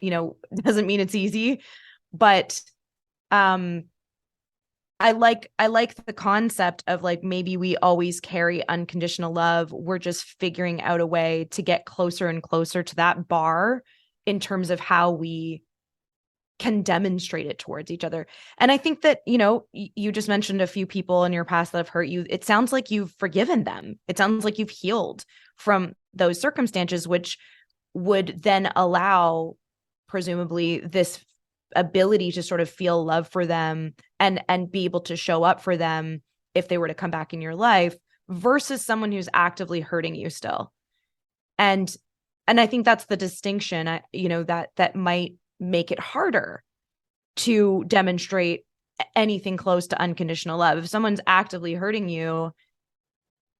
Doesn't mean it's easy, but I like the concept of like, maybe we always carry unconditional love. We're just figuring out a way to get closer and closer to that bar in terms of how we can demonstrate it towards each other. And I think that, you just mentioned a few people in your past that have hurt you. It sounds like you've forgiven them. It sounds like you've healed from those circumstances, which would then allow, presumably, this ability to sort of feel love for them and be able to show up for them if they were to come back in your life, versus someone who's actively hurting you still. And I think that's the distinction, that might make it harder to demonstrate anything close to unconditional love. If someone's actively hurting you,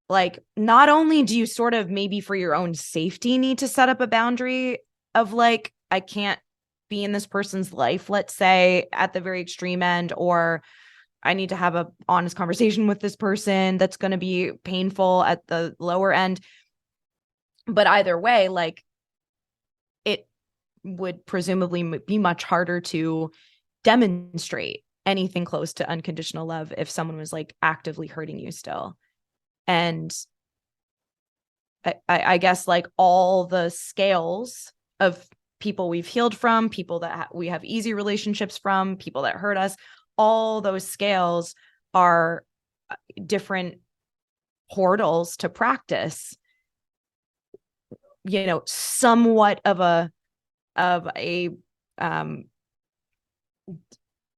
like, not only do you sort of, maybe for your own safety, need to set up a boundary of like, I can't be in this person's life, let's say, at the very extreme end, or I need to have a honest conversation with this person that's going to be painful at the lower end. But either way, like, it would presumably be much harder to demonstrate anything close to unconditional love if someone was like actively hurting you still. And I guess like all the scales of people we've healed from, people that we have easy relationships from, people that hurt us, all those scales are different portals to practice, somewhat of a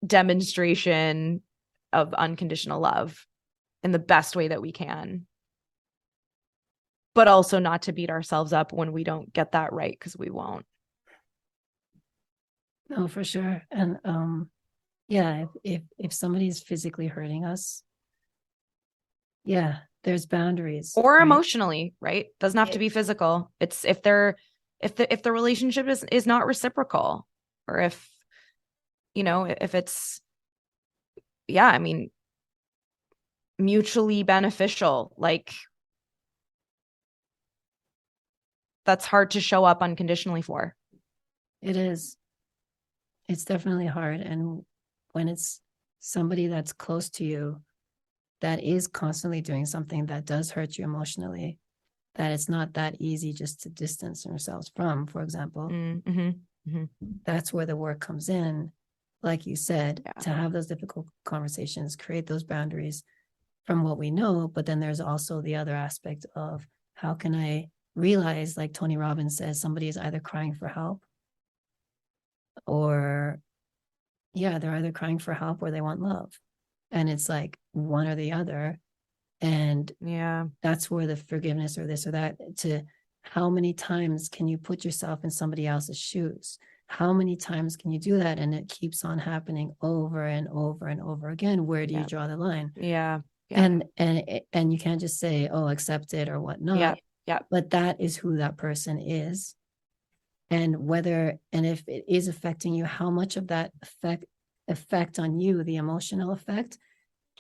demonstration of unconditional love in the best way that we can, but also not to beat ourselves up when we don't get that right, because we won't. No, for sure. And if somebody's physically hurting us, there's boundaries. Or right? Emotionally, right? Doesn't have to be physical. It's if the relationship is not reciprocal, or if it's mutually beneficial, like, that's hard to show up unconditionally for. It is. It's definitely hard. And when it's somebody that's close to you, that is constantly doing something that does hurt you emotionally, that it's not that easy just to distance yourselves from, for example, that's where the work comes in. Like you said, to have those difficult conversations, create those boundaries from what we know. But then there's also the other aspect of how can I realize, like Tony Robbins says, somebody is either crying for help or, yeah, they're either crying for help or they want love. And it's like one or the other. And that's where the forgiveness or this or that, to how many times can you put yourself in somebody else's shoes? How many times can you do that? And it keeps on happening over and over and over again. Where do you draw the line? And you can't just say, oh, accept it or whatnot. But that is who that person is. And whether, and if it is affecting you, how much of that effect on you, the emotional effect,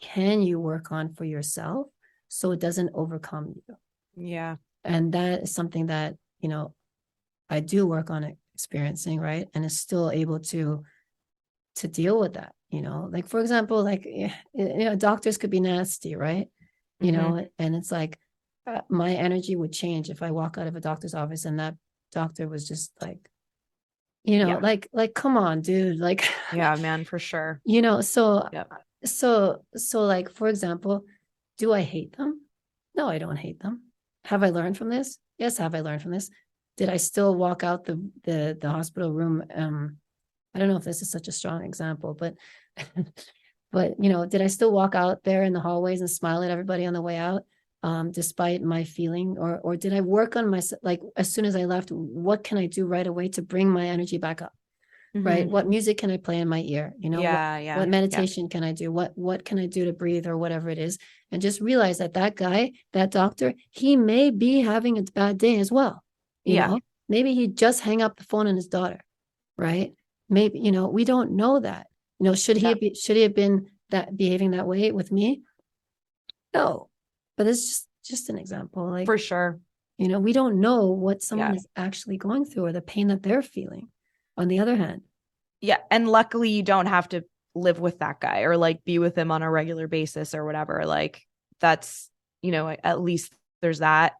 can you work on for yourself so it doesn't overcome you? And that is something that, you know, I do work on experiencing, right? And is still able to deal with that, you know, like, for example, like, you know, doctors could be nasty, right? You know, and it's like, my energy would change if I walk out of a doctor's office and that doctor was just like, you know, like, come on, dude, like, man, for sure. You know, so like, for example, do I hate them? No, I don't hate them. Have I learned from this? Yes. Have I learned from this? Did I still walk out the hospital room? I don't know if this is such a strong example, but you know, did I still walk out there in the hallways and smile at everybody on the way out? Despite my feeling, or did I work on myself? Like, as soon as I left, what can I do right away to bring my energy back up? Right? What music can I play in my ear? You know, what meditation can I do? What can I do to breathe or whatever it is? And just realize that guy, that doctor, he may be having a bad day as well. You know, maybe he just hang up the phone on his daughter, right? Maybe, you know, we don't know that. You know, should he have been that behaving that way with me? No. But it's just an example. Like, for sure. You know, we don't know what someone is actually going through or the pain that they're feeling. On the other hand. And luckily you don't have to live with that guy or like be with him on a regular basis or whatever. Like, that's, you know, at least there's that.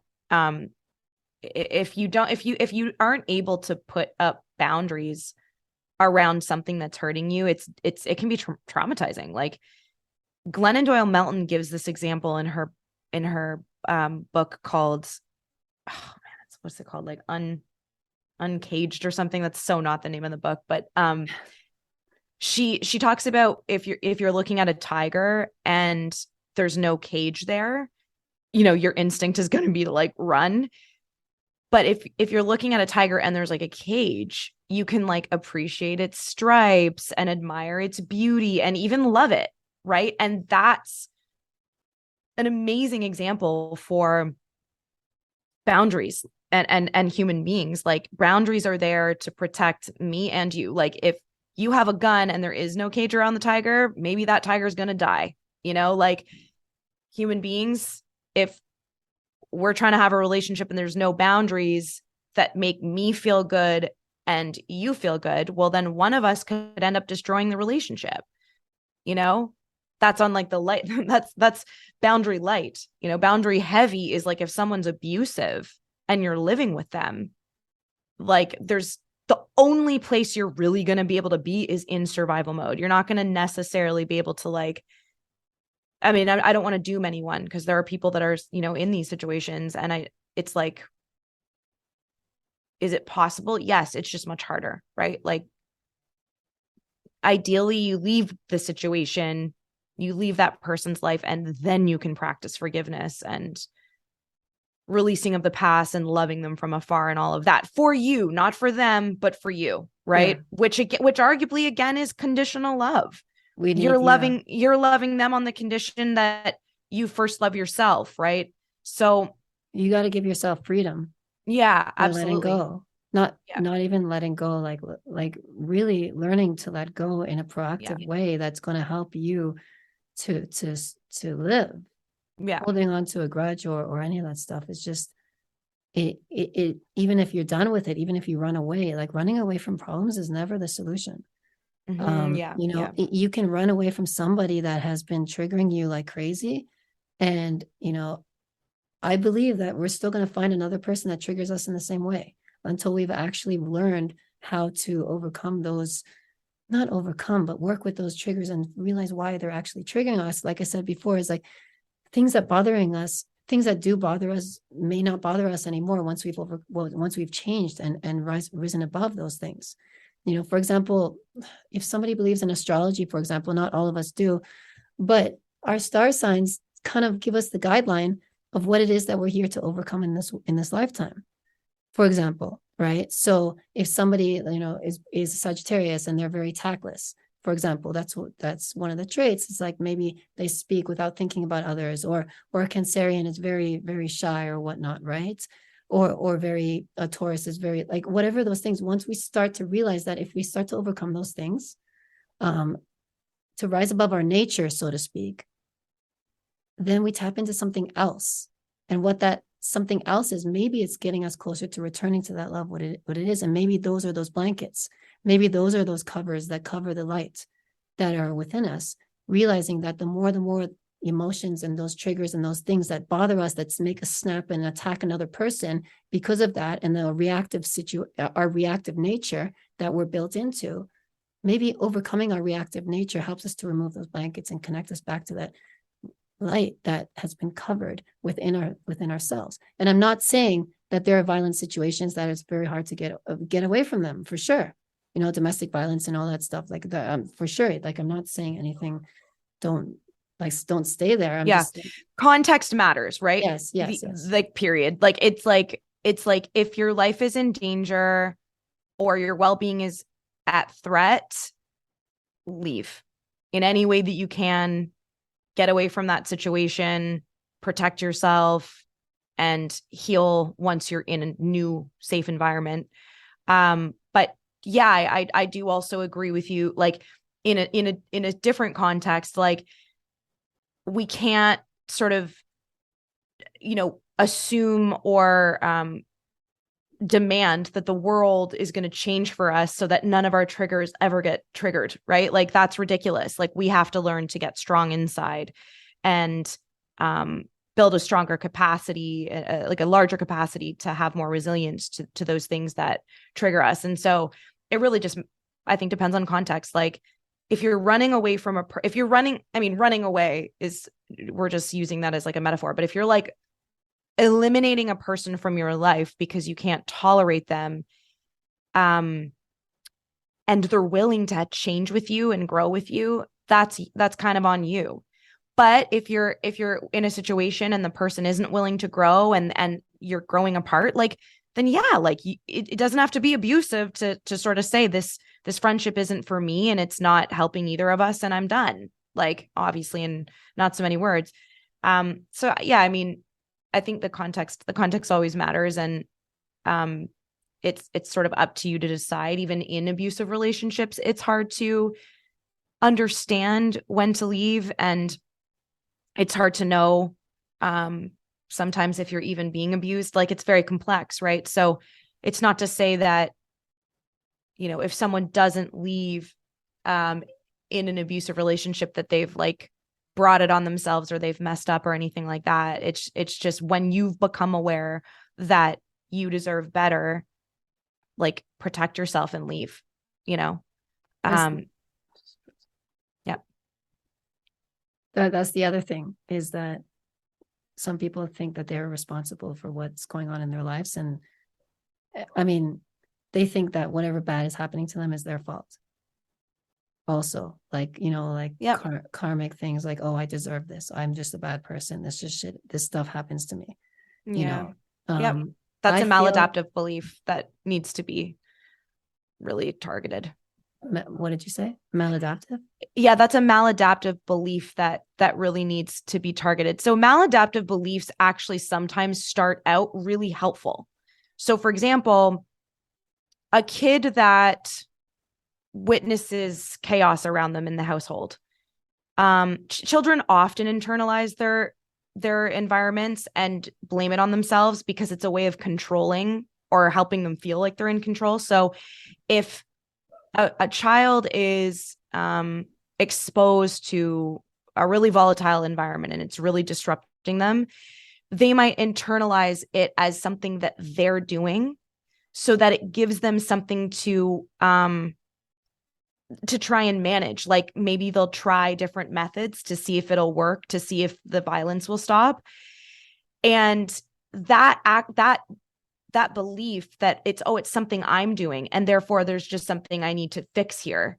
If you aren't able to put up boundaries around something that's hurting you, it can be traumatizing. Like, Glennon Doyle Melton gives this example in her book called, oh man, what's it called? Like Uncaged or something. That's so not the name of the book, but she talks about if you're looking at a tiger and there's no cage there, you know, your instinct is going to be to like run. But if you're looking at a tiger and there's like a cage, you can like appreciate its stripes and admire its beauty and even love it, right? And that's an amazing example for boundaries and human beings. Like, boundaries are there to protect me and you. Like, if you have a gun and there is no cage around the tiger, maybe that tiger is going to die, you know. Like, human beings, if we're trying to have a relationship and there's no boundaries that make me feel good and you feel good, well, then one of us could end up destroying the relationship, you know. That's on like the light. That's boundary light. You know, boundary heavy is like if someone's abusive and you're living with them, like, there's the only place you're really going to be able to be is in survival mode. You're not going to necessarily be able to, like, I mean, I don't want to doom anyone because there are people that are, you know, in these situations, and it's like, is it possible? Yes, it's just much harder, right? Like, ideally you leave the situation, you leave that person's life, and then you can practice forgiveness and releasing of the past and loving them from afar and all of that for you, not for them, but for you. Right. Which arguably again is conditional love. You're loving them on the condition that you first love yourself. Right. So you got to give yourself freedom. Yeah, absolutely. Letting go. Not even letting go, like really learning to let go in a proactive way that's going to help you to live. Holding on to a grudge or any of that stuff is just it even if you're done with it, even if you run away, like, running away from problems is never the solution. Yeah. You know, Yeah. you can run away from somebody that has been triggering you like crazy. And, you know, I believe that we're still going to find another person that triggers us in the same way until we've actually learned how to overcome those, not overcome, but work with those triggers and realize why they're actually triggering us. Like I said before, is like things that bothering us, things that do bother us may not bother us anymore once we've changed and risen above those things. You know, for example, if somebody believes in astrology, for example, not all of us do, but our star signs kind of give us the guideline of what it is that we're here to overcome in this lifetime. For example, right? So if somebody, you know, is Sagittarius and they're very tactless, for example, that's one of the traits. It's like maybe they speak without thinking about others, or a Cancerian is very, very shy or whatnot, right? Or very a Taurus is very like whatever those things. Once we start to realize that if we start to overcome those things, um, to rise above our nature, so to speak, then we tap into something else. And what that something else is, maybe it's getting us closer to returning to that love, what it is. And maybe those are those blankets. Maybe those are those covers that cover the light that are within us, realizing that the more emotions and those triggers and those things that bother us, that make us snap and attack another person because of that, and the our reactive nature that we're built into, maybe overcoming our reactive nature helps us to remove those blankets and connect us back to that light that has been covered within ourselves. And I'm not saying that there are violent situations that it's very hard to get away from them, for sure. You know, domestic violence and all that stuff like that, for sure. Like, I'm not saying anything. Don't stay there. I'm just saying, context matters, right? yes. Like, period. Like, it's like if your life is in danger or your well-being is at threat, leave in any way that you can. Get away from that situation, protect yourself, and heal once you're in a new safe environment. But yeah, I do also agree with you. Like, in a different context, like, we can't sort of, you know, assume or demand that the world is going to change for us so that none of our triggers ever get triggered, right? Like, that's ridiculous. Like, we have to learn to get strong inside and build a stronger capacity, like a larger capacity to have more resilience to those things that trigger us. And so it really just, I think, depends on context. Like, if you're running away from running away is, we're just using that as like a metaphor, but if you're like eliminating a person from your life because you can't tolerate them, and they're willing to change with you and grow with you, that's kind of on you. But if you're in a situation and the person isn't willing to grow and you're growing apart, like, then yeah, like, it doesn't have to be abusive to sort of say this friendship isn't for me and it's not helping either of us and I'm done. Like, obviously, in not so many words. So yeah, I mean, I think the context always matters. And it's sort of up to you to decide. Even in abusive relationships, it's hard to understand when to leave, and it's hard to know sometimes if you're even being abused. Like, it's very complex, right? So it's not to say that, you know, if someone doesn't leave in an abusive relationship, that they've like brought it on themselves or they've messed up or anything like that. It's just when you've become aware that you deserve better, like, protect yourself and leave, you know? Yeah. That's the other thing, is that some people think that they're responsible for what's going on in their lives. And I mean, they think that whatever bad is happening to them is their fault. Also, like, you know, like karmic things, like, oh, I deserve this. I'm just a bad person. This just shit. This stuff happens to me. You know, that's a maladaptive belief that needs to be really targeted. What did you say? Maladaptive? Yeah, that's a maladaptive belief that really needs to be targeted. So maladaptive beliefs actually sometimes start out really helpful. So, for example, a kid that witnesses chaos around them in the household, children often internalize their environments and blame it on themselves because it's a way of controlling or helping them feel like they're in control. So if a child is exposed to a really volatile environment and it's really disrupting them, they might internalize it as something that they're doing so that it gives them something to try and manage. Like maybe they'll try different methods to see if it'll work, to see if the violence will stop. And that belief that it's something I'm doing and therefore there's just something I need to fix here.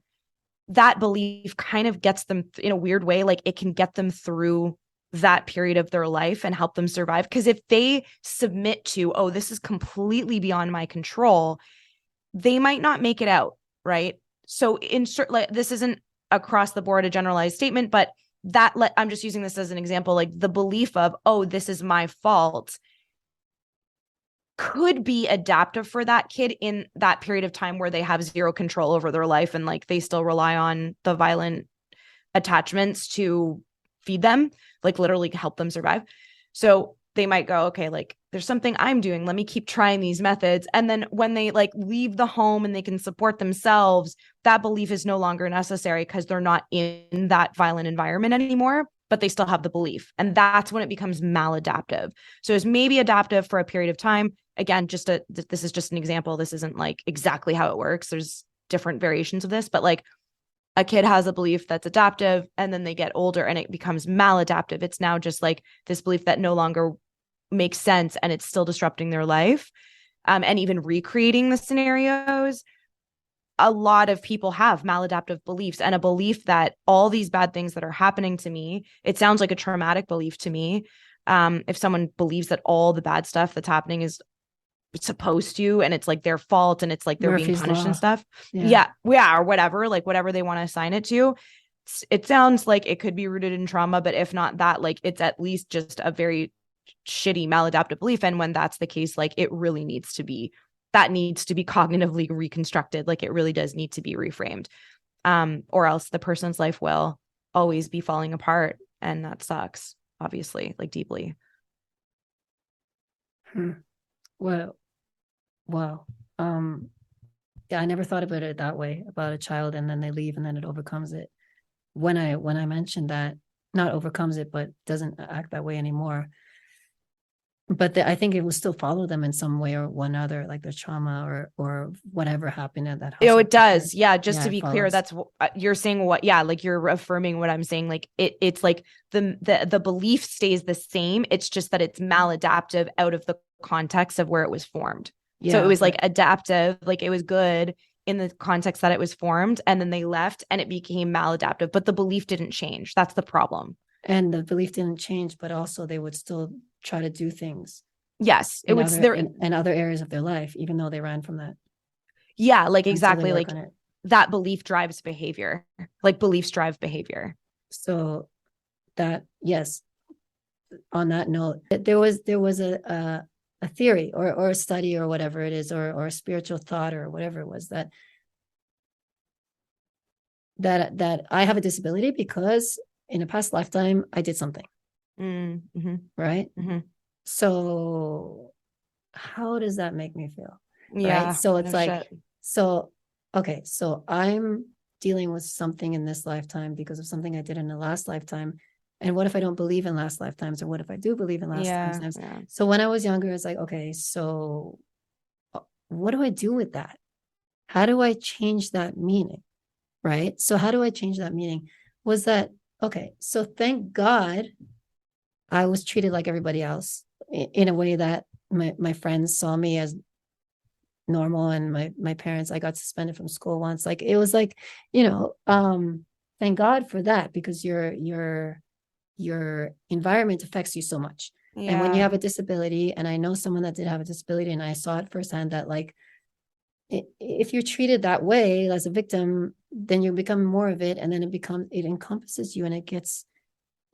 That belief kind of gets them in a weird way, like it can get them through that period of their life and help them survive. Because if they submit to, oh, this is completely beyond my control, they might not make it out, right? So insert, like, this isn't across the board a generalized statement, but I'm just using this as an example, like the belief of, oh, this is my fault could be adaptive for that kid in that period of time where they have zero control over their life and like they still rely on the violent attachments to feed them, like literally help them survive. So they might go, okay, like there's something I'm doing. Let me keep trying these methods. And then when they like leave the home and they can support themselves, that belief is no longer necessary because they're not in that violent environment anymore, but they still have the belief. And that's when it becomes maladaptive. So it's maybe adaptive for a period of time. Again, this is just an example. This isn't like exactly how it works. There's different variations of this, but like a kid has a belief that's adaptive and then they get older and it becomes maladaptive. It's now just like this belief that no longer makes sense and it's still disrupting their life. And even recreating the scenarios, a lot of people have maladaptive beliefs and a belief that all these bad things that are happening to me, it sounds like a traumatic belief to me. If someone believes that all the bad stuff that's happening is supposed to and it's like their fault and it's like they're being Murphy's punished Law. and stuff, Yeah. or whatever, like whatever they want to assign it to, it sounds like it could be rooted in trauma, but if not that, like it's at least just a very shitty maladaptive belief. And when that's the case, like it really needs to be cognitively reconstructed. Like it really does need to be reframed, or else the person's life will always be falling apart, and that sucks, obviously, like deeply. Well, wow. Yeah, I never thought about it that way, about a child and then they leave and then it overcomes it. When I mentioned that, not overcomes it, but doesn't act that way anymore. But I think it will still follow them in some way or one other, like their trauma or whatever happened at that house. Oh, it does. Yeah. Just Yeah, to it be clear, follows. that's you're saying what, yeah, like you're affirming what I'm saying. Like it's like the belief stays the same. It's just that it's maladaptive out of the context of where it was formed. So it Yeah, was like adaptive, like it was good in the context that it was formed, and then they left and it became maladaptive, but the belief didn't change. That's the problem. and the belief didn't change, but also they would still try to do things Yes, it in would other there. in other areas of their life, even though they ran from that Yeah, like until they exactly, work like on it. that belief drives behavior. Like beliefs drive behavior. So that, yes, on that note, there was a theory or a study or whatever it is, or a spiritual thought or whatever it was, that I have a disability because in a past lifetime I did something, Mm-hmm. right? Mm-hmm. So how does that make me feel? Right. Yeah, So it's no like, shit. so okay, so I'm dealing with something in this lifetime because of something I did in the last lifetime. And what if I don't believe in last lifetimes? Or what if I do believe in last Yeah, lifetimes? yeah. So when I was younger, it's like, okay, so what do I do with that? How do I change that meaning? Right. So how do I change that meaning? Was that okay? So thank God I was treated like everybody else in a way that my friends saw me as normal, and my parents, I got suspended from school once. Like it was like, thank God for that, because your environment affects you so much. And when you Yeah. have a disability, and I know someone that did have a disability, and I saw it firsthand, that like if you're treated that way as a victim, then you become more of it, and then it encompasses you, and it gets,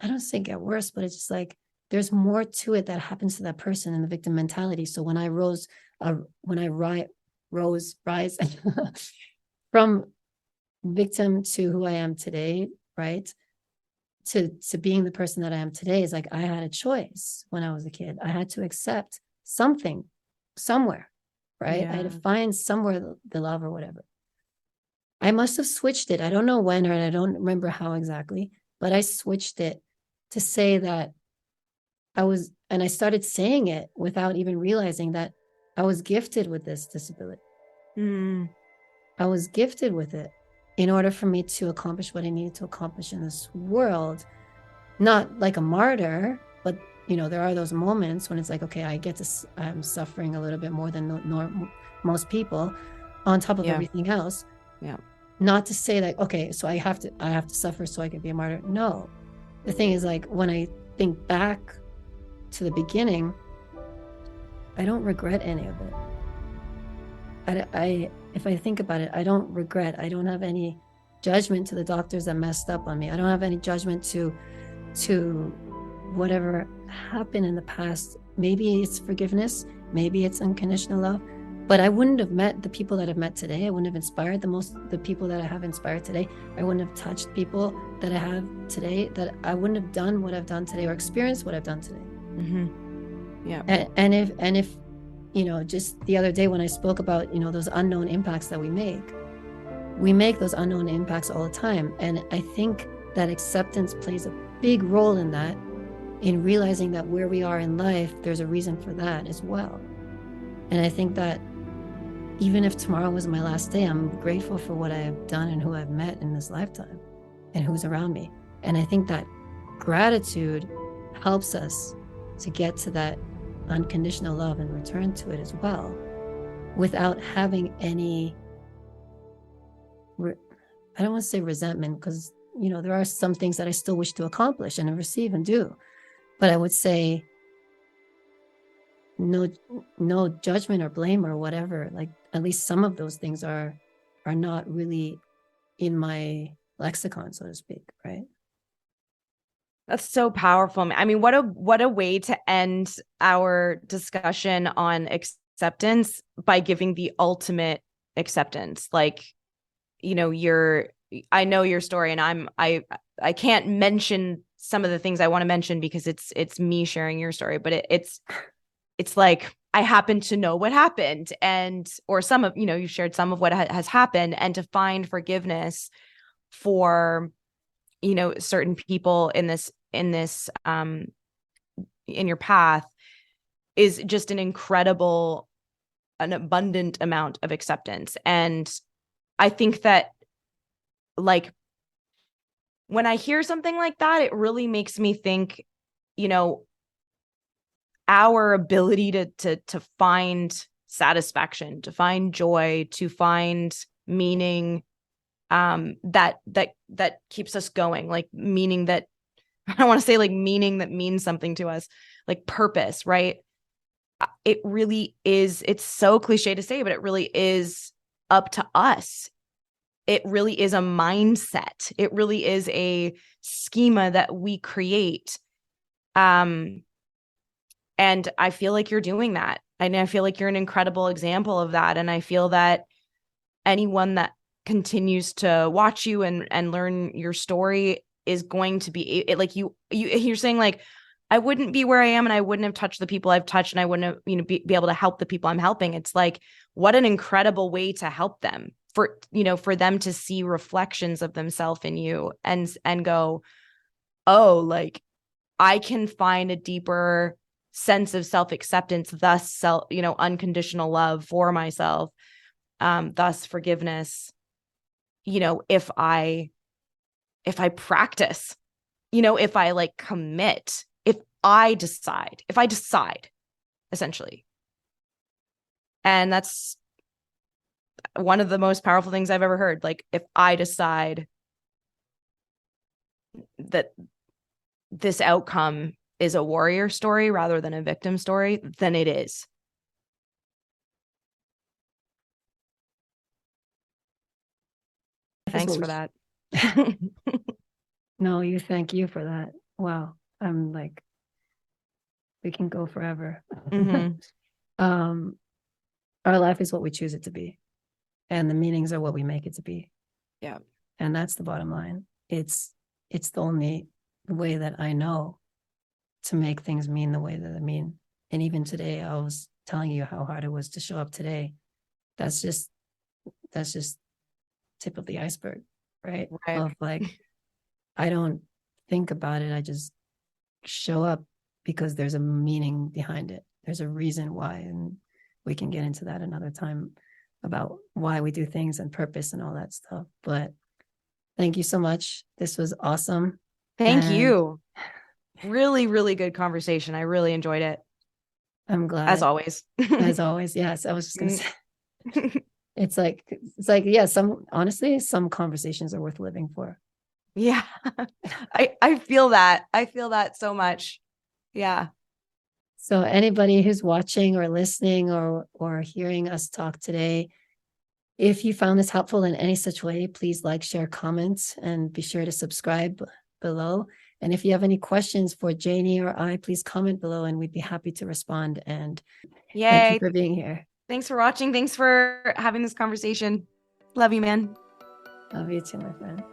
I don't say get worse, but it's just like there's more to it that happens to that person in the victim mentality. So when I rise from victim to who I am today, right? To being the person that I am today, is like I had a choice when I was a kid. I had to accept something somewhere, right? I had to find somewhere the love or whatever. I must have switched it. I don't know when, or I don't remember how exactly, but I switched it to say that and I started saying it without even realizing that I was gifted with this disability. Mm. I was gifted with it in order for me to accomplish what I needed to accomplish in this world. Not like a martyr, but there are those moments when it's like, okay, I'm suffering a little bit more than most people, on top of everything else. Yeah. Not to say that, okay, so I have to suffer so I can be a martyr. No, the thing is, like, when I think back to the beginning, I don't regret any of it. If I think about it, I don't regret. I don't have any judgment to the doctors that messed up on me. I don't have any judgment to whatever happened in the past. Maybe it's forgiveness, maybe it's unconditional love, but I wouldn't have met the people that I've met today. I wouldn't have inspired the people that I have inspired today. I wouldn't have touched people that I have today. That I wouldn't have done what I've done today or experienced what I've done today. Mm-hmm. Yeah. And if just the other day when I spoke about those unknown impacts that we make those unknown impacts all the time, and I think that acceptance plays a big role in that, in realizing that where we are in life, there's a reason for that as well. And I think that even if tomorrow was my last day, I'm grateful for what I have done and who I've met in this lifetime and who's around me. And I think that gratitude helps us to get to that unconditional love and return to it as well, without having any, I don't want to say resentment, because there are some things that I still wish to accomplish and receive and do, but I would say no judgment or blame or whatever. Like, at least some of those things are not really in my lexicon, so to speak, right? That's so powerful. I mean, what a way to end our discussion on acceptance, by giving the ultimate acceptance. Like, I know your story, and I can't mention some of the things I want to mention because it's me sharing your story, but it's like, I happen to know what happened, or some of, you shared some of what has happened, and to find forgiveness for, certain people in your path is just an abundant amount of acceptance. And I think that, like, when I hear something like that, it really makes me think, our ability to find satisfaction, to find joy, to find meaning, that keeps us going, like meaning that, I don't want to say like meaning that means something to us, like purpose, right? It really is. It's so cliche to say, but it really is up to us. It really is a mindset. It really is a schema that we create. And I feel like you're doing that. And I feel like you're an incredible example of that. And I feel that anyone that continues to watch you and learn your story is going to be like you're saying, like, I wouldn't be where I am, and I wouldn't have touched the people I've touched, and I wouldn't have, be able to help the people I'm helping. It's like, what an incredible way to help them, for them to see reflections of themselves in you, and go, oh, like, I can find a deeper sense of self-acceptance, thus unconditional love for myself, thus forgiveness, if I practice, if I like commit, if I decide essentially. And that's one of the most powerful things I've ever heard. Like, if I decide that this outcome is a warrior story rather than a victim story, then it is. Thanks for that. No, thank you for that. Wow. I'm like, we can go forever. Mm-hmm. Our life is what we choose it to be, and the meanings are what we make it to be. Yeah. And that's the bottom line. It's the only way that I know to make things mean the way that they mean. And even today, I was telling you how hard it was to show up today. That's just tip of the iceberg, right? Right. Of like, I don't think about it. I just show up because there's a meaning behind it. There's a reason why. And we can get into that another time about why we do things and purpose and all that stuff. But thank you so much. This was awesome. Thank you. Really, really good conversation. I really enjoyed it. I'm glad. As always. As always. Yes. I was just going to say, it's like, yeah, honestly, some conversations are worth living for. Yeah. I feel that. I feel that so much. Yeah. So anybody who's watching or listening or hearing us talk today, if you found this helpful in any such way, please like, share, comment, and be sure to subscribe below. And if you have any questions for Janey or I, please comment below and we'd be happy to respond. And thank you for being here. Thanks for watching. Thanks for having this conversation. Love you, man. Love you too, my friend.